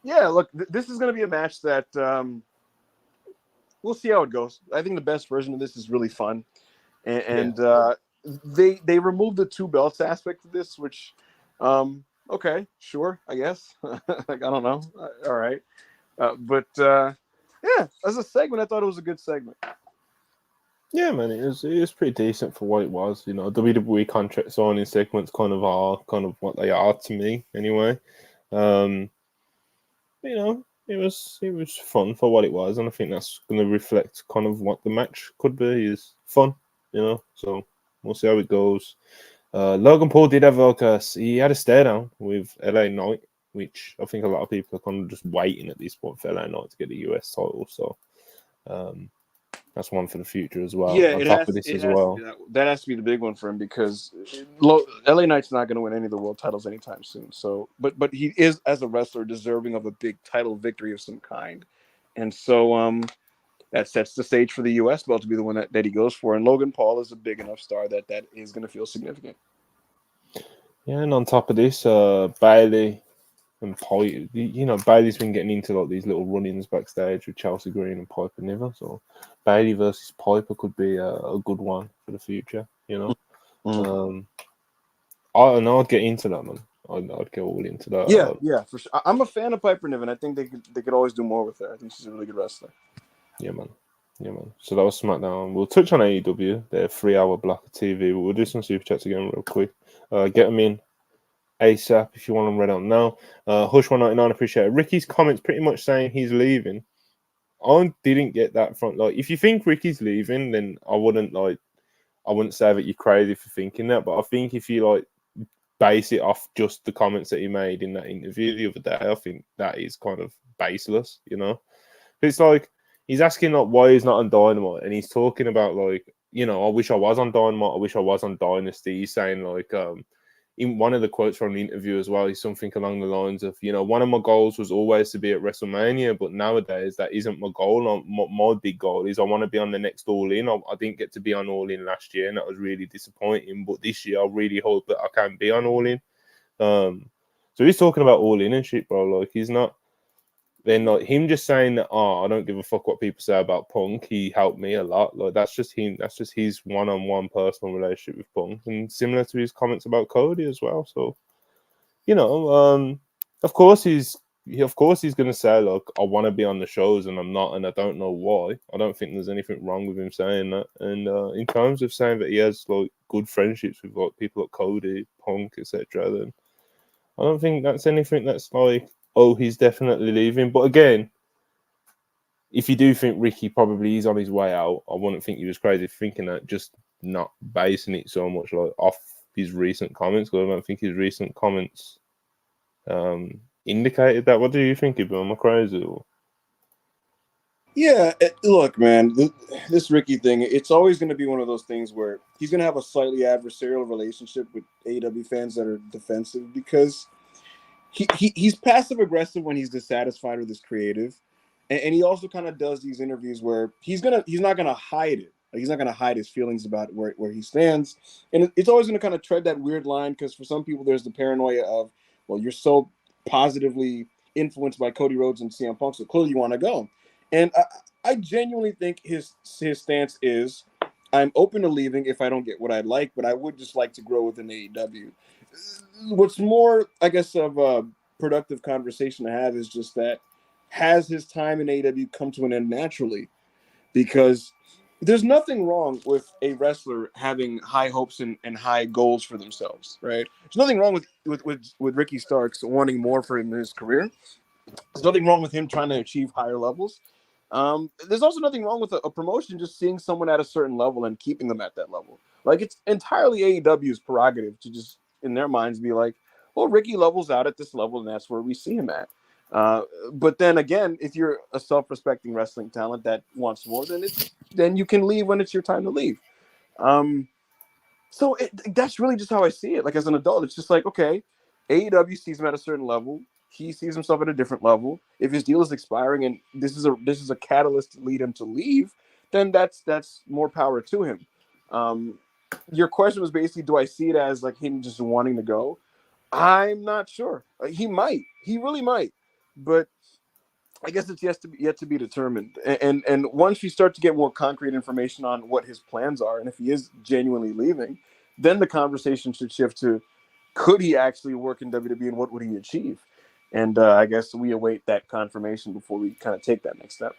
yeah, look, this is going to be a match that we'll see how it goes. I think the best version of this is really fun, and they removed the two belts aspect of this, which okay, sure, I guess. Like I don't know, all right, but yeah, as a segment, I thought it was a good segment. Yeah, man, it was pretty decent for what it was. You know, WWE contract signing segments kind of what they are to me, anyway. You know, it was fun for what it was, and I think that's going to reflect kind of what the match could be. Is fun, you know. So we'll see how it goes. Logan Paul did have he had a stare down with LA Knight, which I think a lot of people are kind of just waiting at this point for LA Knight to get the US title. So that's one for the future as well. Yeah, On top of this as well. That has to be the big one for him because LA Knight's not going to win any of the world titles anytime soon. So, but he is as a wrestler deserving of a big title victory of some kind, and so that sets the stage for the U.S. belt to be the one that he goes for. And Logan Paul is a big enough star that is going to feel significant. Yeah, and on top of this, Bailey and Piper, you know, Bailey's been getting into like these little run-ins backstage with Chelsea Green and Piper Niven. So Bailey versus Piper could be a good one for the future. You know, I'd get into that, man. I'd get all into that. Yeah, for sure. I'm a fan of Piper Niven. I think they could always do more with her. I think she's a really good wrestler. Yeah, man. So that was SmackDown. We'll touch on AEW, their 3-hour block of TV, but we'll do some super chats again real quick. Get them in ASAP if you want them read out now. Hush199, appreciate it. Ricky's comments pretty much saying he's leaving. I didn't get that from like if you think Ricky's leaving, then I wouldn't say that you're crazy for thinking that. But I think if you like base it off just the comments that he made in that interview the other day, I think that is kind of baseless, you know. It's like he's asking like why he's not on Dynamite, and he's talking about like, you know, I wish I was on Dynamite, I wish I was on Dynasty. He's saying like in one of the quotes from the interview as well, he's something along the lines of, you know, one of my goals was always to be at WrestleMania, but nowadays that isn't my goal. My big goal is I want to be on the next All In. I didn't get to be on All In last year, and that was really disappointing. But this year, I really hope that I can be on All In. So he's talking about All In and shit, bro. Like he's not. Then like him just saying that, I don't give a fuck what people say about Punk. He helped me a lot. Like that's just him. That's just his one-on-one personal relationship with Punk, and similar to his comments about Cody as well. So, you know, of course he's of course he's going to say, look, I want to be on the shows and I'm not, and I don't know why. I don't think there's anything wrong with him saying that. And in terms of saying that he has like good friendships with like people like Cody, Punk, etc., then I don't think that's anything that's like, oh, he's definitely leaving. But again, if you do think Ricky probably is on his way out, I wouldn't think he was crazy for thinking that, just not basing it so much like off his recent comments, because I don't think his recent comments indicated that. What do you think, Ibrahim? Am I crazy? Or? Yeah, look, man, this Ricky thing, it's always going to be one of those things where he's going to have a slightly adversarial relationship with AEW fans that are defensive, because he's passive aggressive when he's dissatisfied with his creative, and he also kind of does these interviews where he's not gonna hide it. Like, he's not gonna hide his feelings about where he stands, and it's always gonna kind of tread that weird line, because for some people there's the paranoia of, well, you're so positively influenced by Cody Rhodes and CM Punk, so clearly you want to go. And I genuinely think his stance is, I'm open to leaving if I don't get what I'd like, but I would just like to grow within AEW. What's more, I guess, of a productive conversation to have is just that, has his time in AEW come to an end naturally? Because there's nothing wrong with a wrestler having high hopes and high goals for themselves, right? There's nothing wrong with Ricky Starks wanting more for him in his career. There's nothing wrong with him trying to achieve higher levels. There's also nothing wrong with a promotion just seeing someone at a certain level and keeping them at that level. Like, it's entirely AEW's prerogative to just, in their minds, be like, well, Ricky levels out at this level, and that's where we see him at. But then again, if you're a self-respecting wrestling talent that wants more, then you can leave when it's your time to leave. So that's really just how I see it. Like, as an adult, it's just like, okay, AEW sees him at a certain level. He sees himself at a different level. If his deal is expiring and this is a catalyst to lead him to leave, then that's more power to him. Your question was basically, do I see it as like him just wanting to go? I'm not sure. He might. He really might. But I guess it's yet to be determined. And once you start to get more concrete information on what his plans are, and if he is genuinely leaving, then the conversation should shift to, could he actually work in WWE and what would he achieve? And I guess we await that confirmation before we kind of take that next step.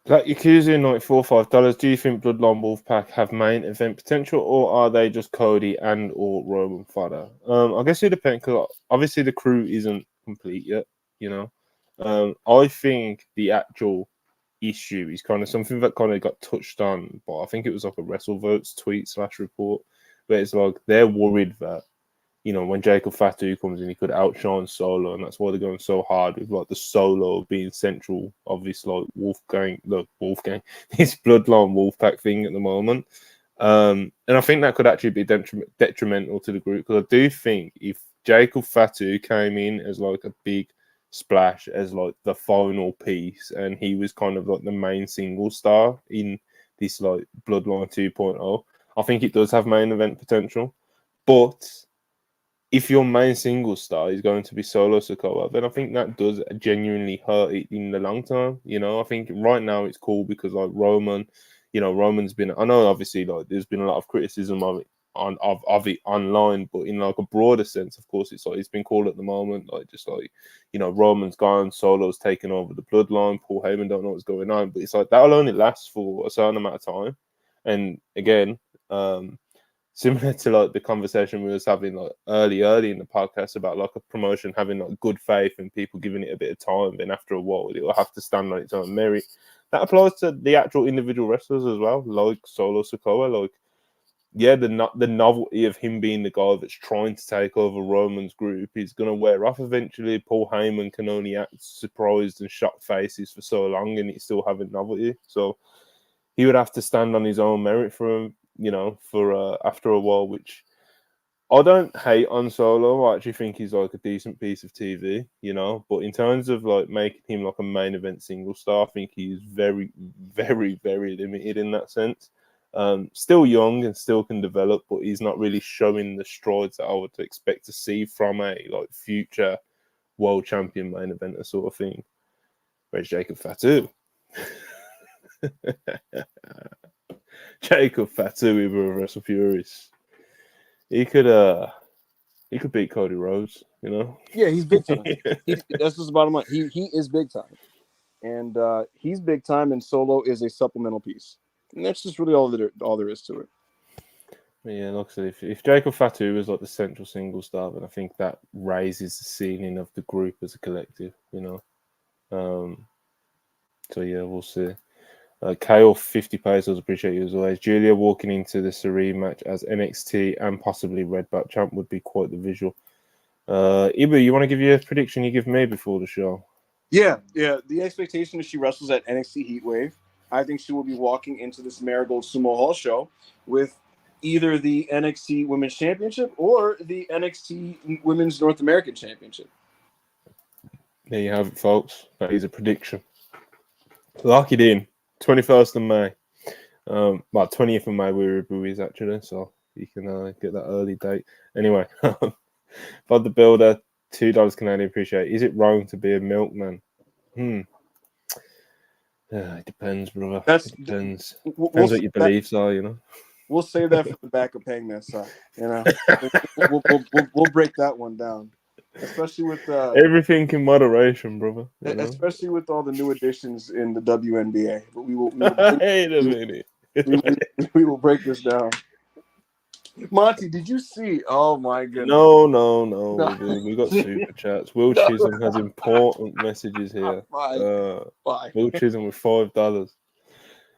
Like Yakuza in like $4 or $5, do you think Bloodline Wolfpack have main event potential, or are they just Cody and or Roman fodder? I guess it depends, because obviously the crew isn't complete yet. You know, I think the actual issue is kind of something that kind of got touched on, but I think it was like a WrestleVotes tweet / report, where it's like they're worried that, you know, when Jacob Fatu comes in, he could outshine Solo, and that's why they're going so hard with like the Solo being central of this like Wolfgang, this Bloodline Wolfpack thing at the moment. And I think that could actually be detrimental to the group, because I do think if Jacob Fatu came in as like a big splash, as like the final piece, and he was kind of like the main single star in this like Bloodline 2.0, I think it does have main event potential. But if your main single star is going to be Solo Sikoa, then I think that does genuinely hurt it in the long term. You know, I think right now it's cool because like Roman, you know, Roman's been. I know obviously like there's been a lot of criticism of it of it online, but in like a broader sense, of course, it's like it's been cool at the moment. Like just like, you know, Roman's gone, Solo's taken over the bloodline. Paul Heyman don't know what's going on, but it's like that'll only last for a certain amount of time. And again, similar to like the conversation we was having like early in the podcast about like a promotion having like good faith and people giving it a bit of time, then after a while it will have to stand on its own merit. That applies to the actual individual wrestlers as well, like Solo Sikoa. Like, yeah, the novelty of him being the guy that's trying to take over Roman's group is gonna wear off eventually. Paul Heyman can only act surprised and shocked faces for so long, and it's still having novelty. So he would have to stand on his own merit for him, you know, for after a while, which I don't hate on Solo. I actually think he's like a decent piece of TV, you know. But in terms of like making him like a main event single star, I think he's very, very, very limited in that sense. Still young and still can develop, but he's not really showing the strides that I would expect to see from a like future world champion main eventer sort of thing. Where's Jacob Fatu? Jacob Fatu with WrestlePurists. He could He could beat Cody Rhodes, you know. Yeah, he's big time. That's just the bottom line. He is big time, and he's big time. And Solo is a supplemental piece, and that's just really all there is to it. Yeah, like I said, if Jacob Fatu was like the central single star, then I think that raises the ceiling of the group as a collective, you know. So yeah, we'll see. Kale 50 pesos, appreciate you as always. Julia walking into the Serene match as NXT and possibly Red Belt champ would be quite the visual. Ibu, you want to give you a prediction you give me before the show? Yeah. The expectation is she wrestles at NXT Heatwave. I think she will be walking into this Marigold Sumo Hall show with either the NXT Women's Championship or the NXT Women's North American Championship. There you have it, folks. That is a prediction. Lock it in. 21st of May. 20th of May we're Buoys actually, so you can get that early date. Anyway, Bud the Builder, $2 Canadian, appreciate it. Is it wrong to be a milkman? It depends, brother. It depends. Depends what your beliefs are, you know. We'll save that for the back of Paying That Side. You know, we'll break that one down, especially with everything in moderation, brother. Especially with all the new additions in the WNBA. But we will wait a minute. we will break this down. Monty, did you see? Oh my goodness! No. We got super chats. Will Chisholm has important messages here. Will Chisholm with $5.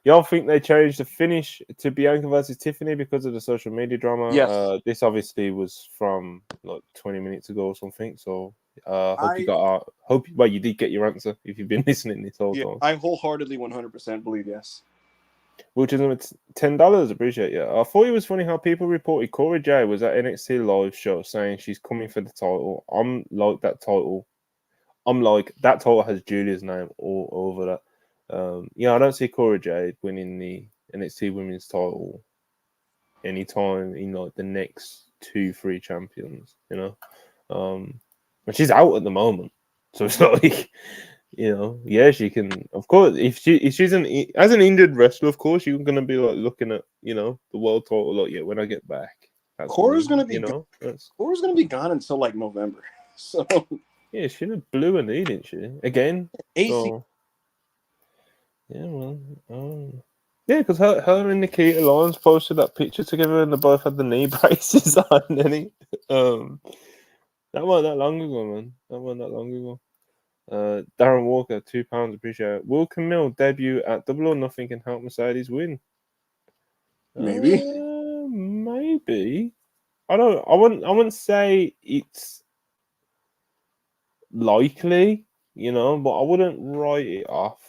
Y'all think they changed the finish to Bianca versus Tiffany because of the social media drama? Yes. This obviously was from like 20 minutes ago or something. So you did get your answer if you've been listening this whole time. I wholeheartedly 100% believe yes. Which is $10. Appreciate you. I thought it was funny how people reported Cora Jade was at NXT live show saying she's coming for the title. I'm like that title has Julia's name all over that. I don't see Cora Jade winning the NXT Women's title anytime in like the next 2-3 champions, you know. But she's out at the moment, so it's like, she can. Of course, if she's as an injured wrestler, of course you're gonna be like looking at the world title like when I get back. Cora's gonna be Cora's gonna be gone until like November. So yeah, she blew a knee, didn't she? Again. So, yeah, well, because her and Nikita Lyons posted that picture together, and they both had the knee braces on. That wasn't that long ago, man. Darren Walker, £2, appreciate it. Will Camille debut at Double or Nothing and help Mercedes win? Maybe. Maybe. I wouldn't say it's likely, but I wouldn't write it off,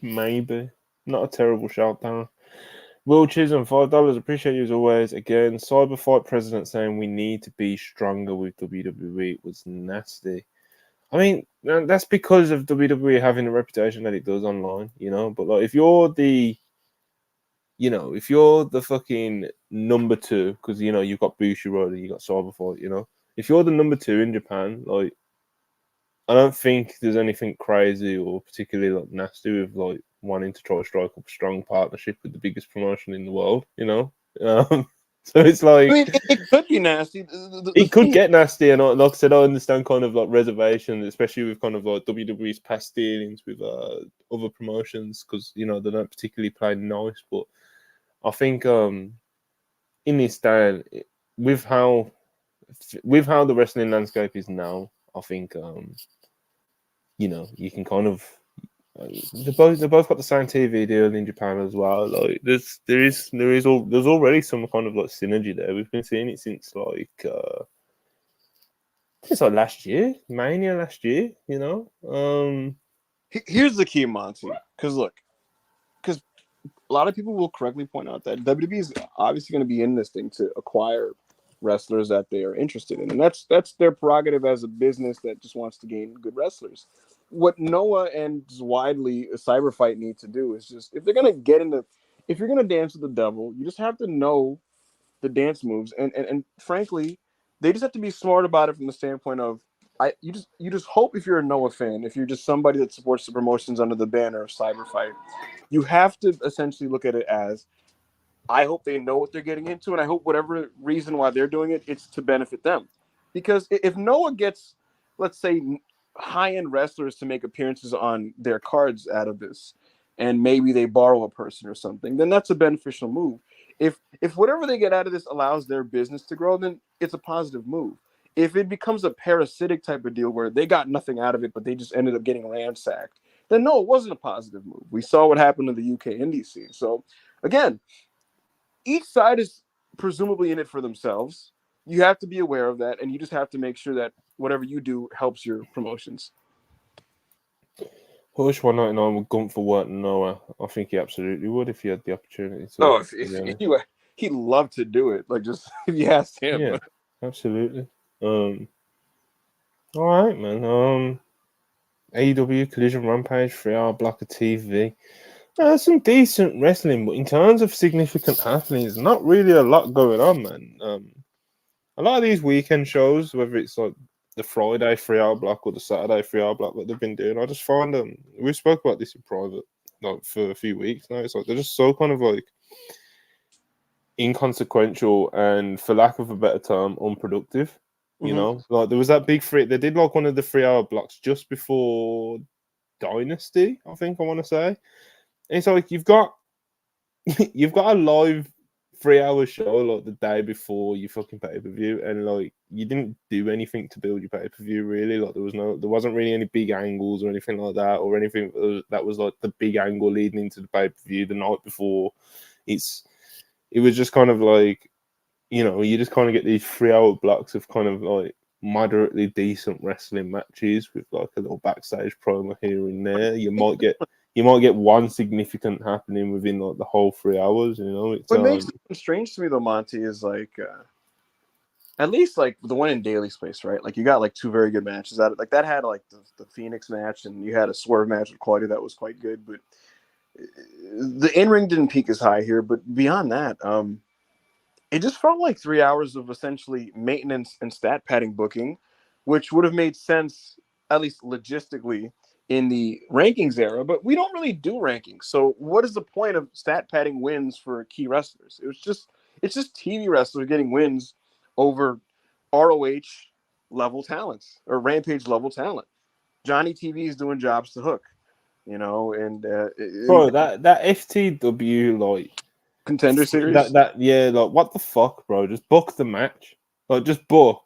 maybe. Not a terrible shout down. Will Chisholm, $5, appreciate you as always. Again, Cyberfight president saying we need to be stronger with WWE. It was nasty. I mean, that's because of WWE having the reputation that it does online, But like, if you're the fucking number 2, because you've got Bushiroad and you got Cyberfight, if you're the number 2 in Japan, like, I don't think there's anything crazy or particularly like nasty with like wanting to try to strike up a strong partnership with the biggest promotion in the world, So it's like, I mean, it could be nasty. It could get nasty, and like I said, I understand kind of like reservation, especially with kind of like WWE's past dealings with other promotions, because they don't particularly play nice. But I think in this day, with how the wrestling landscape is now, I think you can kind of they both got the same TV deal in Japan as well. Like there's already some kind of like synergy there. We've been seeing it since last year, Mania last year. Here's the key, Monty. Because a lot of people will correctly point out that WWE is obviously going to be in this thing to acquire wrestlers that they are interested in, and that's their prerogative as a business that just wants to gain good wrestlers. What Noah and widely Cyber Fight need to do is just, if you're gonna dance with the devil, you just have to know the dance moves, and frankly, they just have to be smart about it from the standpoint of you just hope, if you're a Noah fan, if you're just somebody that supports the promotions under the banner of Cyber Fight, you have to essentially look at it as I hope they know what they're getting into, and I hope whatever reason why they're doing it, it's to benefit them. Because if Noah gets, let's say, high-end wrestlers to make appearances on their cards out of this, and maybe they borrow a person or something, then that's a beneficial move. If whatever they get out of this allows their business to grow, then it's a positive move. If it becomes a parasitic type of deal where they got nothing out of it, but they just ended up getting ransacked, then no, it wasn't a positive move. We saw what happened in the UK indie scene. So again, each side is presumably in it for themselves. You have to be aware of that, and you just have to make sure that whatever you do helps your promotions. Push 199 would gun for work, Noah. I think he absolutely would if he had the opportunity to. Oh, if he'd love to do it. Like, just if you asked him. Yeah, absolutely. All right, man. AEW Collision Rampage 3-hour block of TV. Some decent wrestling, but in terms of significant happenings, not really a lot going on, man. A lot of these weekend shows, whether it's like the Friday 3-hour block or the Saturday 3-hour block that they've been doing, I just find them. We spoke about this in private, like for a few weeks now. It's like they're just so kind of like inconsequential and, for lack of a better term, unproductive. You know, like there was that big free. They did like one of the 3-hour blocks just before Dynasty, I think I want to say. And it's like you've got a live 3-hour show like the day before you fucking pay-per-view, and like you didn't do anything to build your pay-per-view really. Like there wasn't really any big angles or anything like that, or anything that was like the big angle leading into the pay-per-view the night before. It was just kind of like, you know, you just kind of get these 3-hour blocks of kind of like moderately decent wrestling matches with like a little backstage promo here and there. You might get one significant happening within like the whole 3 hours. You know, What makes it strange to me though, Monty, is like at least like the one in Daly's place, right? Like you got like two very good matches out of like that had like the Phoenix match, and you had a swerve match with Claudia that was quite good, but the in-ring didn't peak as high here. But beyond that, it just felt like 3 hours of essentially maintenance and stat padding booking, which would have made sense, at least logistically, in the rankings era. But we don't really do rankings. So what is the point of stat padding wins for key wrestlers? It's just TV wrestlers getting wins over ROH level talents or Rampage level talent. Johnny TV is doing jobs to hook, you know, and bro, that FTW like Contender Series. Yeah, like what the fuck, bro? Just book the match. Like just book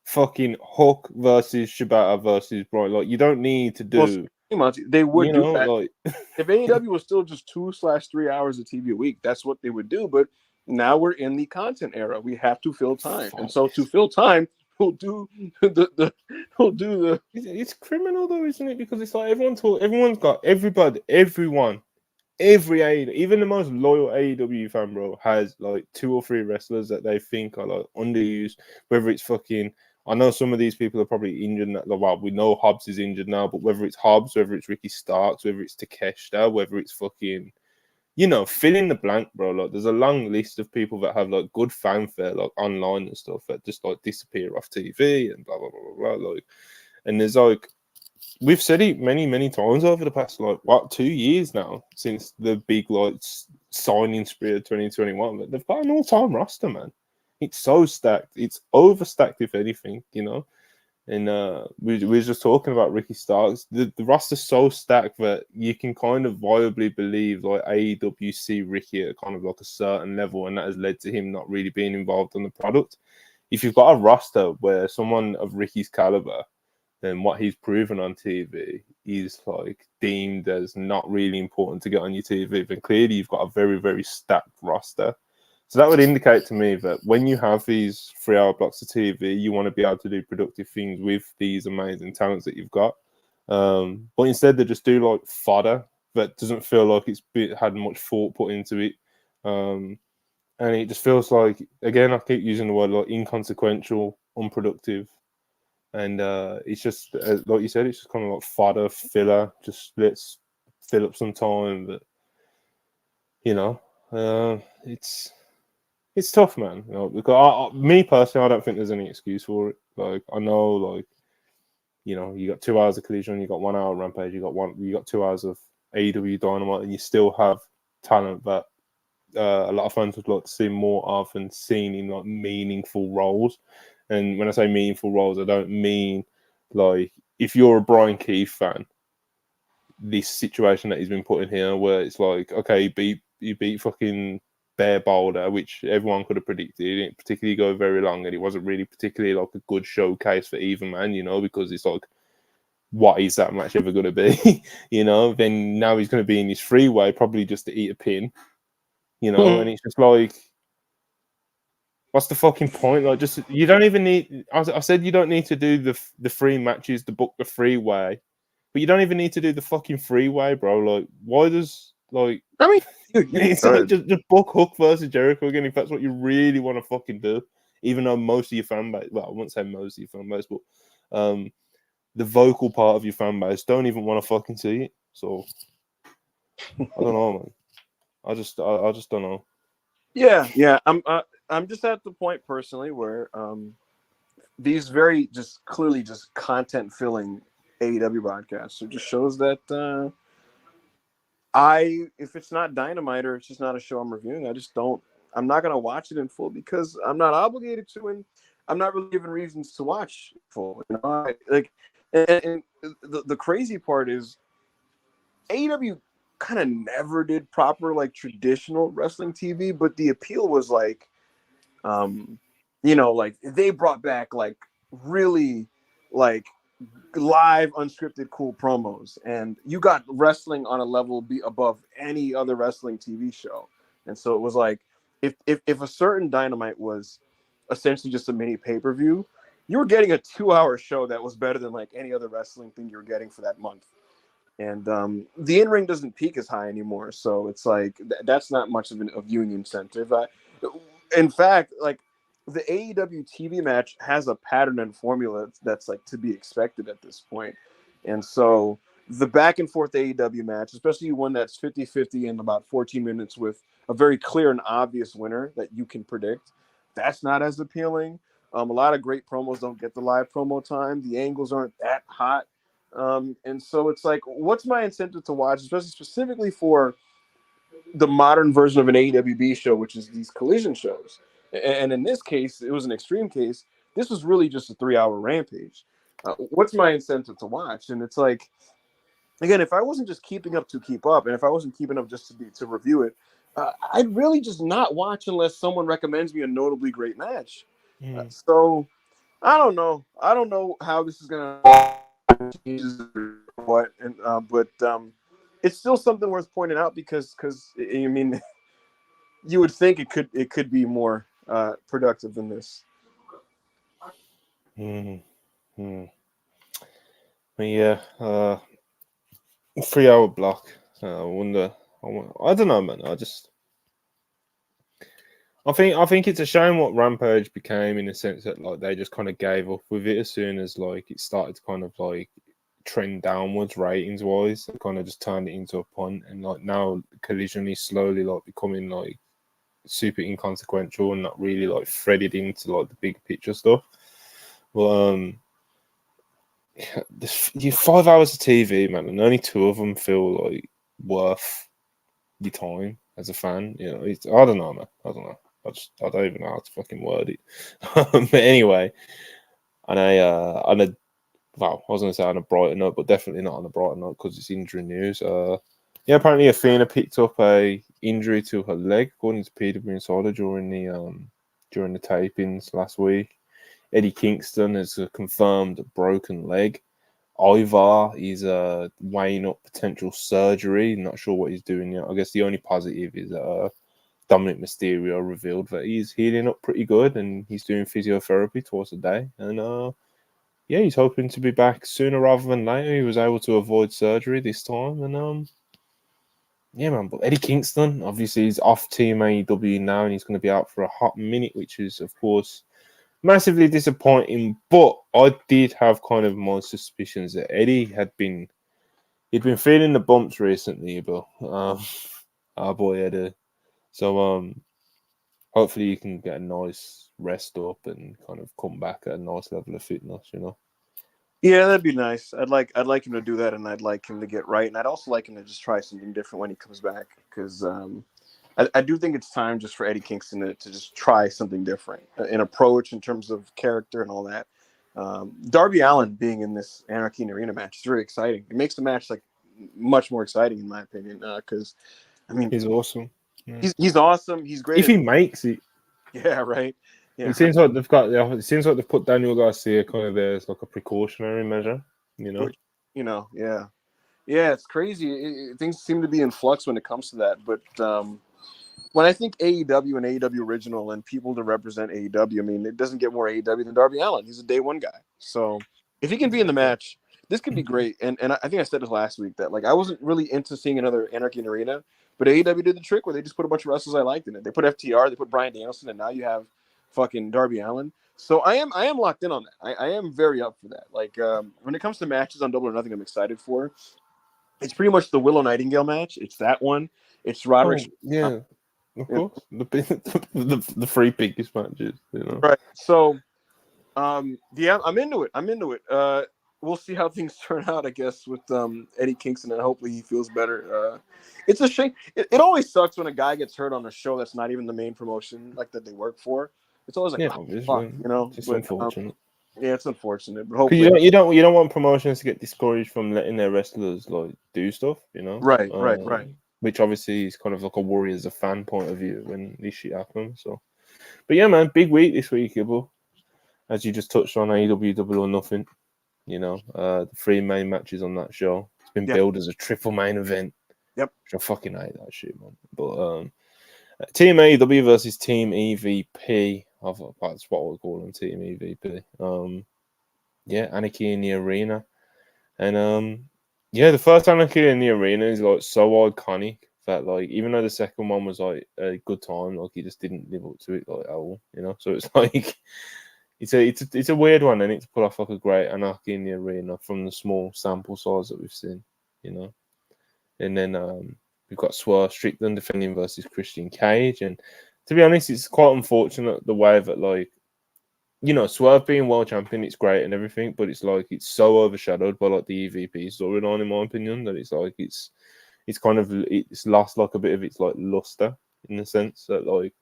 fucking Hook versus Shibata versus Brian. Like you don't need to do. Well, they would do that. Like if AEW was still just 2/3 hours of TV a week, that's what they would do. But now we're in the content era. We have to fill time, and so to fill time, we'll do the. It's criminal though, isn't it? Because it's like everyone's got everyone. Every AEW, even the most loyal AEW fan, bro, has like 2 or 3 wrestlers that they think are like underused. Whether it's fucking, I know some of these people are probably injured. Well, we know Hobbs is injured now, but whether it's Hobbs, whether it's Ricky Starks, whether it's Takeshita, whether it's fucking, you know, fill in the blank, bro. Like, there's a long list of people that have like good fanfare, like online and stuff, that just like disappear off TV and blah blah blah blah blah. Like, and there's like. We've said it many times over the past 2 years now since the big signing spree of 2021. But they've got an all-time roster, man. It's so stacked. It's overstacked, if anything, you know. And we were just talking about Ricky Starks. The roster's so stacked that you can kind of viably believe like AEW see Ricky at kind of like a certain level, and that has led to him not really being involved on the product. If you've got a roster where someone of Ricky's caliber, then what he's proven on TV is like deemed as not really important to get on your TV. Then clearly you've got a very, very stacked roster. So that would indicate to me that when you have these 3-hour blocks of TV, you want to be able to do productive things with these amazing talents that you've got. But instead they just do like fodder that doesn't feel like had much thought put into it. And it just feels like, again, I keep using the word like inconsequential, unproductive. And it's just, like you said, it's just kind of like fodder, filler. Just let's fill up some time. But, you know, it's tough, man. You know, because me personally, I don't think there's any excuse for it. Like, I know, like, you know, you got 2 hours of Collision, you got 1 hour Rampage, you got 2 hours of AEW Dynamite, and you still have talent that a lot of fans would like to see more of and seen in like meaningful roles. And when I say meaningful roles, I don't mean like if you're a Brian Keith fan, this situation that he's been put in here, where it's like, okay, you beat fucking Bear Boulder, which everyone could have predicted. It didn't particularly go very long, and it wasn't really particularly like a good showcase for either man, because it's like, what is that match ever going to be? Then now he's going to be in his freeway, probably just to eat a pin, and it's just like, what's the fucking point? Like, just you don't even need. I said you don't need to do the free matches to book the freeway, but you don't even need to do the fucking freeway, bro. Like, why does like? I mean, It's like just book Hook versus Jericho again if that's what you really want to fucking do. Even though most of your fan base, well, I wouldn't say most of your fan base, but the vocal part of your fan base don't even want to fucking see it. So I don't know, man. I just don't know. Yeah. I'm just at the point personally where these very just clearly just content filling AEW broadcasts, it just shows that if it's not Dynamite or it's just not a show I'm reviewing, I'm not gonna watch it in full because I'm not obligated to, and I'm not really given reasons to watch full. And the crazy part is AEW kind of never did proper like traditional wrestling TV, but the appeal was like, like they brought back like really like live unscripted cool promos, and you got wrestling on a level be above any other wrestling TV show. And so it was like if a certain Dynamite was essentially just a mini pay-per-view, you were getting a 2-hour show that was better than like any other wrestling thing you were getting for that month. And the in-ring doesn't peak as high anymore, so it's like that's not much of a viewing incentive. In fact, like the AEW TV match has a pattern and formula that's like to be expected at this point. And so the back and forth AEW match, especially one that's 50-50 in about 14 minutes with a very clear and obvious winner that you can predict, that's not as appealing. A lot of great promos don't get the live promo time. The angles aren't that hot. And so it's like, what's my incentive to watch, especially specifically for the modern version of an AEWB show, which is these collision shows. And in this case, it was an extreme case. This was really just a 3-hour rampage. What's my incentive to watch? And it's like, again, if I wasn't just keeping up to keep up, and if I wasn't keeping up just to review it, I'd really just not watch unless someone recommends me a notably great match. So I don't know. I don't know how this is gonna change or what, but it's still something worth pointing out because I mean, you would think it could be more productive than this. Yeah, 3-hour block. I wonder. I don't know, man. I think it's a shame what Rampage became, in the sense that like they just kind of gave up with it as soon as like it started to kind of like trend downwards ratings wise. They kind of just turned it into a punt, and like now Collision is slowly like becoming like super inconsequential and not really like threaded into like the big picture stuff. Well, you 5 hours of TV, man, and only 2 of them feel like worth your time as a fan. I don't know, man. I don't know. I don't even know how to fucking word it. But anyway, well, I was going to say on a brighter note, but definitely not on a brighter note because it's injury news. Apparently Athena picked up a injury to her leg, according to PW Insider, during the tapings last week. Eddie Kingston has a confirmed broken leg. Ivar is weighing up potential surgery. Not sure what he's doing yet. I guess the only positive is Dominic Mysterio revealed that he's healing up pretty good and he's doing physiotherapy twice a day. And he's hoping to be back sooner rather than later. He was able to avoid surgery this time. And man. But Eddie Kingston, obviously, he's off Team AEW now and he's going to be out for a hot minute, which is, of course, massively disappointing. But I did have kind of my suspicions that Eddie he'd been feeling the bumps recently, but our boy Eddie. So hopefully you can get a nice rest up and kind of come back at a nice level of fitness, Yeah, that'd be nice. I'd like him to do that, and I'd like him to get right, and I'd also like him to just try something different when he comes back, because I do think it's time just for Eddie Kingston to just try something different, an approach in terms of character and all that. Darby Allin being in this Anarchy in the Arena match is very exciting. It makes the match like much more exciting in my opinion. Because I mean, He's awesome. Yeah. he's awesome. He's great. If he makes it, yeah, right. Yeah, it seems like they've got. It seems like they've put Daniel Garcia kind of there as like a precautionary measure. You know. which, yeah. Yeah, it's crazy. Things seem to be in flux when it comes to that. But when I think AEW and AEW original and people to represent AEW, I mean, it doesn't get more AEW than Darby Allin. He's a day one guy. So if he can be in the match, this could be great. And I think I said this last week that like I wasn't really into seeing another Anarchy in the Arena, but AEW did the trick where they just put a bunch of wrestlers I liked in it. They put FTR, they put Bryan Danielson, and now you have fucking Darby Allin. So I am locked in on that. I am very up for that. Like when it comes to matches on Double or Nothing, I'm excited for. It's pretty much the Willow Nightingale match. It's that one. It's Roderick. Oh, yeah, of course. The three biggest matches, you know. Right. So, yeah, I'm into it. We'll see how things turn out, I guess, with Eddie Kingston, and hopefully he feels better. It's a shame. It always sucks when a guy gets hurt on a show that's not even the main promotion, like that they work for. It's always like, fuck, It's unfortunate. Yeah, it's unfortunate, but hopefully you don't want promotions to get discouraged from letting their wrestlers like do stuff, you know. Right. Which obviously is kind of like a worry as a fan point of view when this shit happens. So, but yeah, man, big week this week, Gibble. As you just touched on, AEW Double or Nothing. You know, the three main matches on that show. It's been billed as a triple main event. Yep. Which I fucking hate that shit, man. But Team AEW versus Team EVP. That's what we'll call them, Team EVP. Anarchy in the Arena. And the first Anarchy in the Arena is like so iconic that like even though the second one was like a good time, like he just didn't live up to it like at all, you know. So it's like it's a weird one, and it's pull off like a great Anarchy in the Arena from the small sample size that we've seen, you know. And then we've got Swerve Strickland defending versus Christian Cage, and to be honest, it's quite unfortunate the way that like, you know, Swerve being world champion, it's great and everything, but it's like it's so overshadowed by like the EVP storyline, in my opinion, that it's like it's lost like a bit of its like luster in the sense that like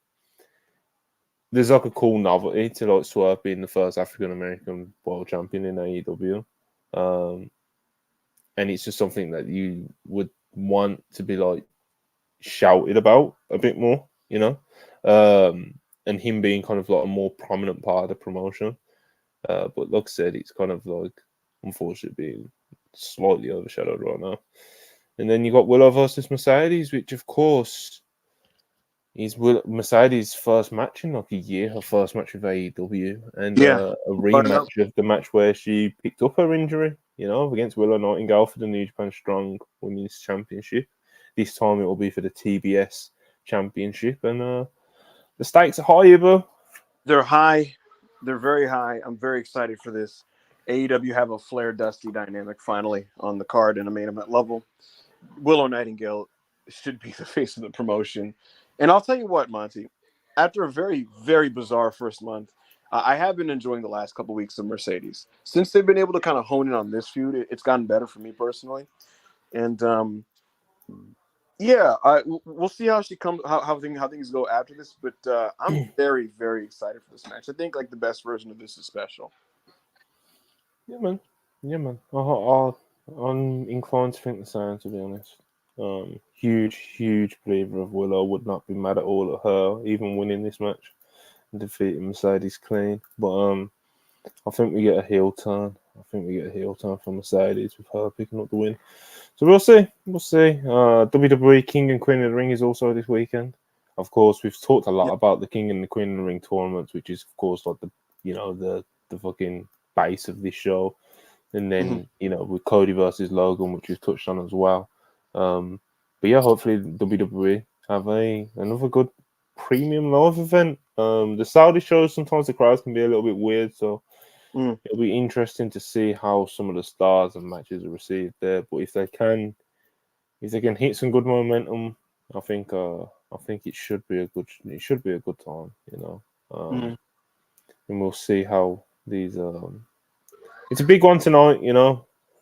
there's like a cool novelty to like Swerve being the first African American world champion in AEW, and it's just something that you would want to be like shouted about a bit more, you know. And him being kind of like a more prominent part of the promotion. But like I said, it's kind of like, unfortunately, being slightly overshadowed right now. And then you got Willow versus Mercedes, which of course is Mercedes' first match in like a year, her first match with AEW, and a rematch of the match where she picked up her injury, you know, against Willow Nightingale for the New Japan Strong Women's Championship. This time it will be for the TBS Championship, and the stakes are high, bro. They're high. They're very high. I'm very excited for this. AEW have a Flair Dusty dynamic finally on the card in a main event level. Willow Nightingale should be the face of the promotion. And I'll tell you what, Monty, after a very, very bizarre first month, I have been enjoying the last couple of weeks of Mercedes. Since they've been able to kind of hone in on this feud, it's gotten better for me personally. And we'll see how she comes, how things go after this. But I'm very, very excited for this match. I think like the best version of this is special. Yeah, man. I'm inclined to think the same, to be honest. Huge believer of Willow. Would not be mad at all at her even winning this match and defeating Mercedes clean. But I think we get a heel turn. From Mercedes with her picking up the win. So we'll see. WWE King and Queen of the Ring is also this weekend. Of course, we've talked a lot about the King and the Queen of the Ring tournaments, which is of course like the fucking base of this show. And then with Cody versus Logan, which we've touched on as well. But yeah, hopefully WWE have another good premium live event. The Saudi shows, sometimes the crowds can be a little bit weird, so it'll be interesting to see how some of the stars and matches are received there. But if they can hit some good momentum, I think it should be a good time, and we'll see how these. It's a big one tonight,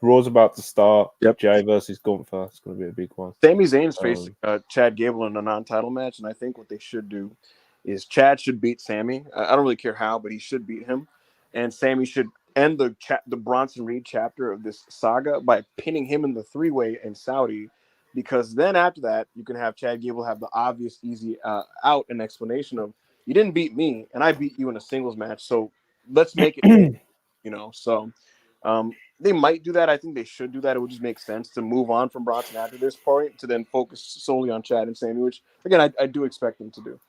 Raw's about to start. Yep. Jay versus Gunther. It's going to be a big one. Sami Zayn's facing Chad Gable in a non-title match, and I think what they should do is Chad should beat Sami. I don't really care how, but he should beat him, and Sami should end the Bronson Reed chapter of this saga by pinning him in the three-way in Saudi, because then after that you can have Chad Gable have the obvious easy out and explanation of, you didn't beat me and I beat you in a singles match, so let's make it so they might do that. I think they should do that. It would just make sense to move on from Bronson after this point to then focus solely on Chad and Sami, which again I do expect them to do.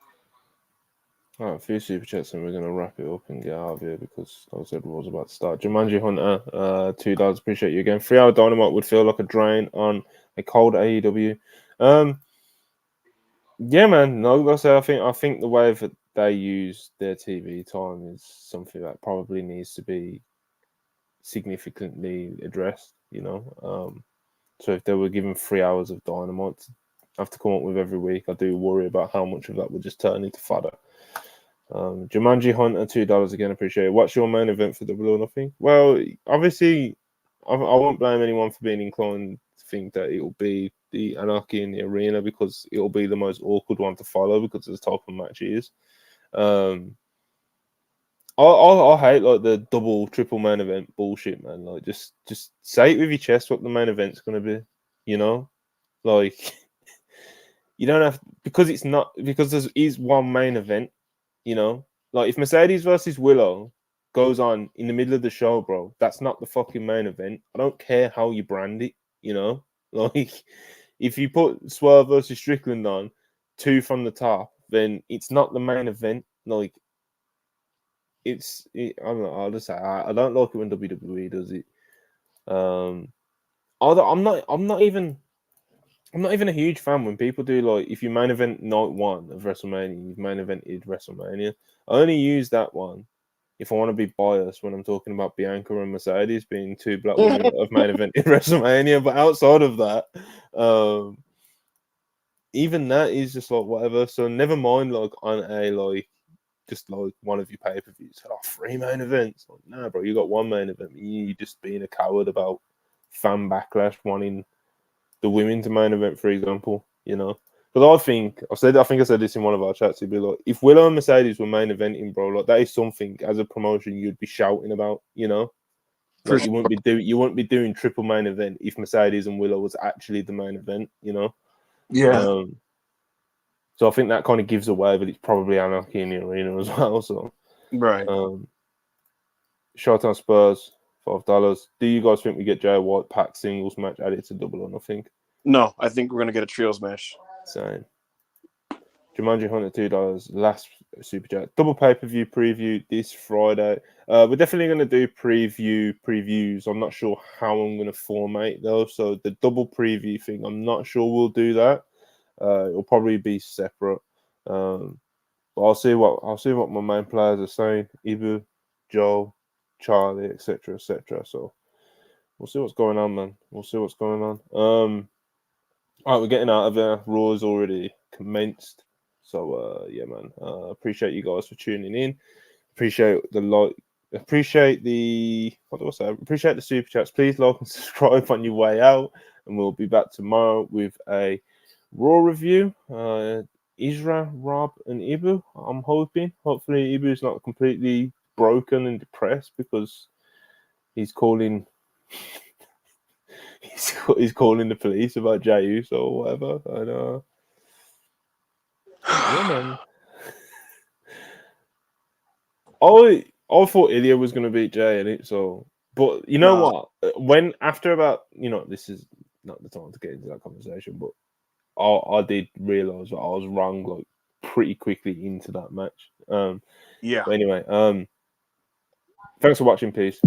All right, a few super chats, and we're going to wrap it up and get out of here because, like I said, was about to start. Jumanji Hunter, $2. Appreciate you again. 3 hour Dynamite would feel like a drain on a cold AEW. Yeah, man. No, like I said, I think the way that they use their TV time is something that probably needs to be significantly addressed. So if they were given 3 hours of Dynamite to have to come up with every week, I do worry about how much of that would just turn into fodder. Jumanji Hunter, $2 again, appreciate it. What's your main event for Double or Nothing? Well, obviously, I won't blame anyone for being inclined to think that it'll be the Anarchy in the Arena because it'll be the most awkward one to follow because of the type of match it is. I hate like the double, triple main event bullshit, man. Like just say it with your chest what the main event's gonna be, like you don't have because there is one main event. Like if Mercedes versus Willow goes on in the middle of the show, bro, that's not the fucking main event. I don't care how you brand it, Like if you put Swerve versus Strickland on 2 from the top, then it's not the main event. Like I don't know. I'll just say I don't like it when WWE does it. I'm not even a huge fan when people do like if you main event night 1 of WrestleMania, you've main evented WrestleMania. I only use that one if I want to be biased when I'm talking about Bianca and Mercedes being 2 black women that have main evented WrestleMania. But outside of that, even that is just like whatever. So never mind like on a like just like one of your pay-per-views. 3 main events. Like, nah, bro, you got 1 main event. You just being a coward about fan backlash wanting the women to main event, for example, Because I think I said this in one of our chats. It'd be like if Willow and Mercedes were main eventing, bro, like that is something as a promotion you'd be shouting about, Like you wouldn't be doing triple main event if Mercedes and Willow was actually the main event, Yeah. So I think that kind of gives away that it's probably Anarchy in the Arena as well. So right. Showtime Spurs, $5. Do you guys think we get Jay White Pac singles match added to Double or Nothing? No, I think we're gonna get a trios match. Same. Jumanji Hunter, $2. Last super chat. Double pay-per-view preview this Friday. We're definitely going to do previews. I'm not sure how I'm going to format though. So the double preview thing, I'm not sure we'll do that. It'll probably be separate. But I'll see what my main players are saying. Ibu, Joe, Charlie, etc. So we'll see what's going on, man. All right, we're getting out of there. Raw's already commenced. So, yeah, man. Appreciate you guys for tuning in. Appreciate the like. Appreciate the Appreciate the super chats. Please like and subscribe on your way out, and we'll be back tomorrow with a Raw review. Isra, Rob, and Ibu. I'm hoping. Hopefully, Ibu's not completely broken and depressed because he's calling. He's calling the police about Jey Uso or whatever. And yeah, man. I thought Ilya was going to beat Jey in it. So, but you know what? When after about this is not the time to get into that conversation, but I did realize that I was wrong like pretty quickly into that match. Yeah. But anyway, thanks for watching. Peace.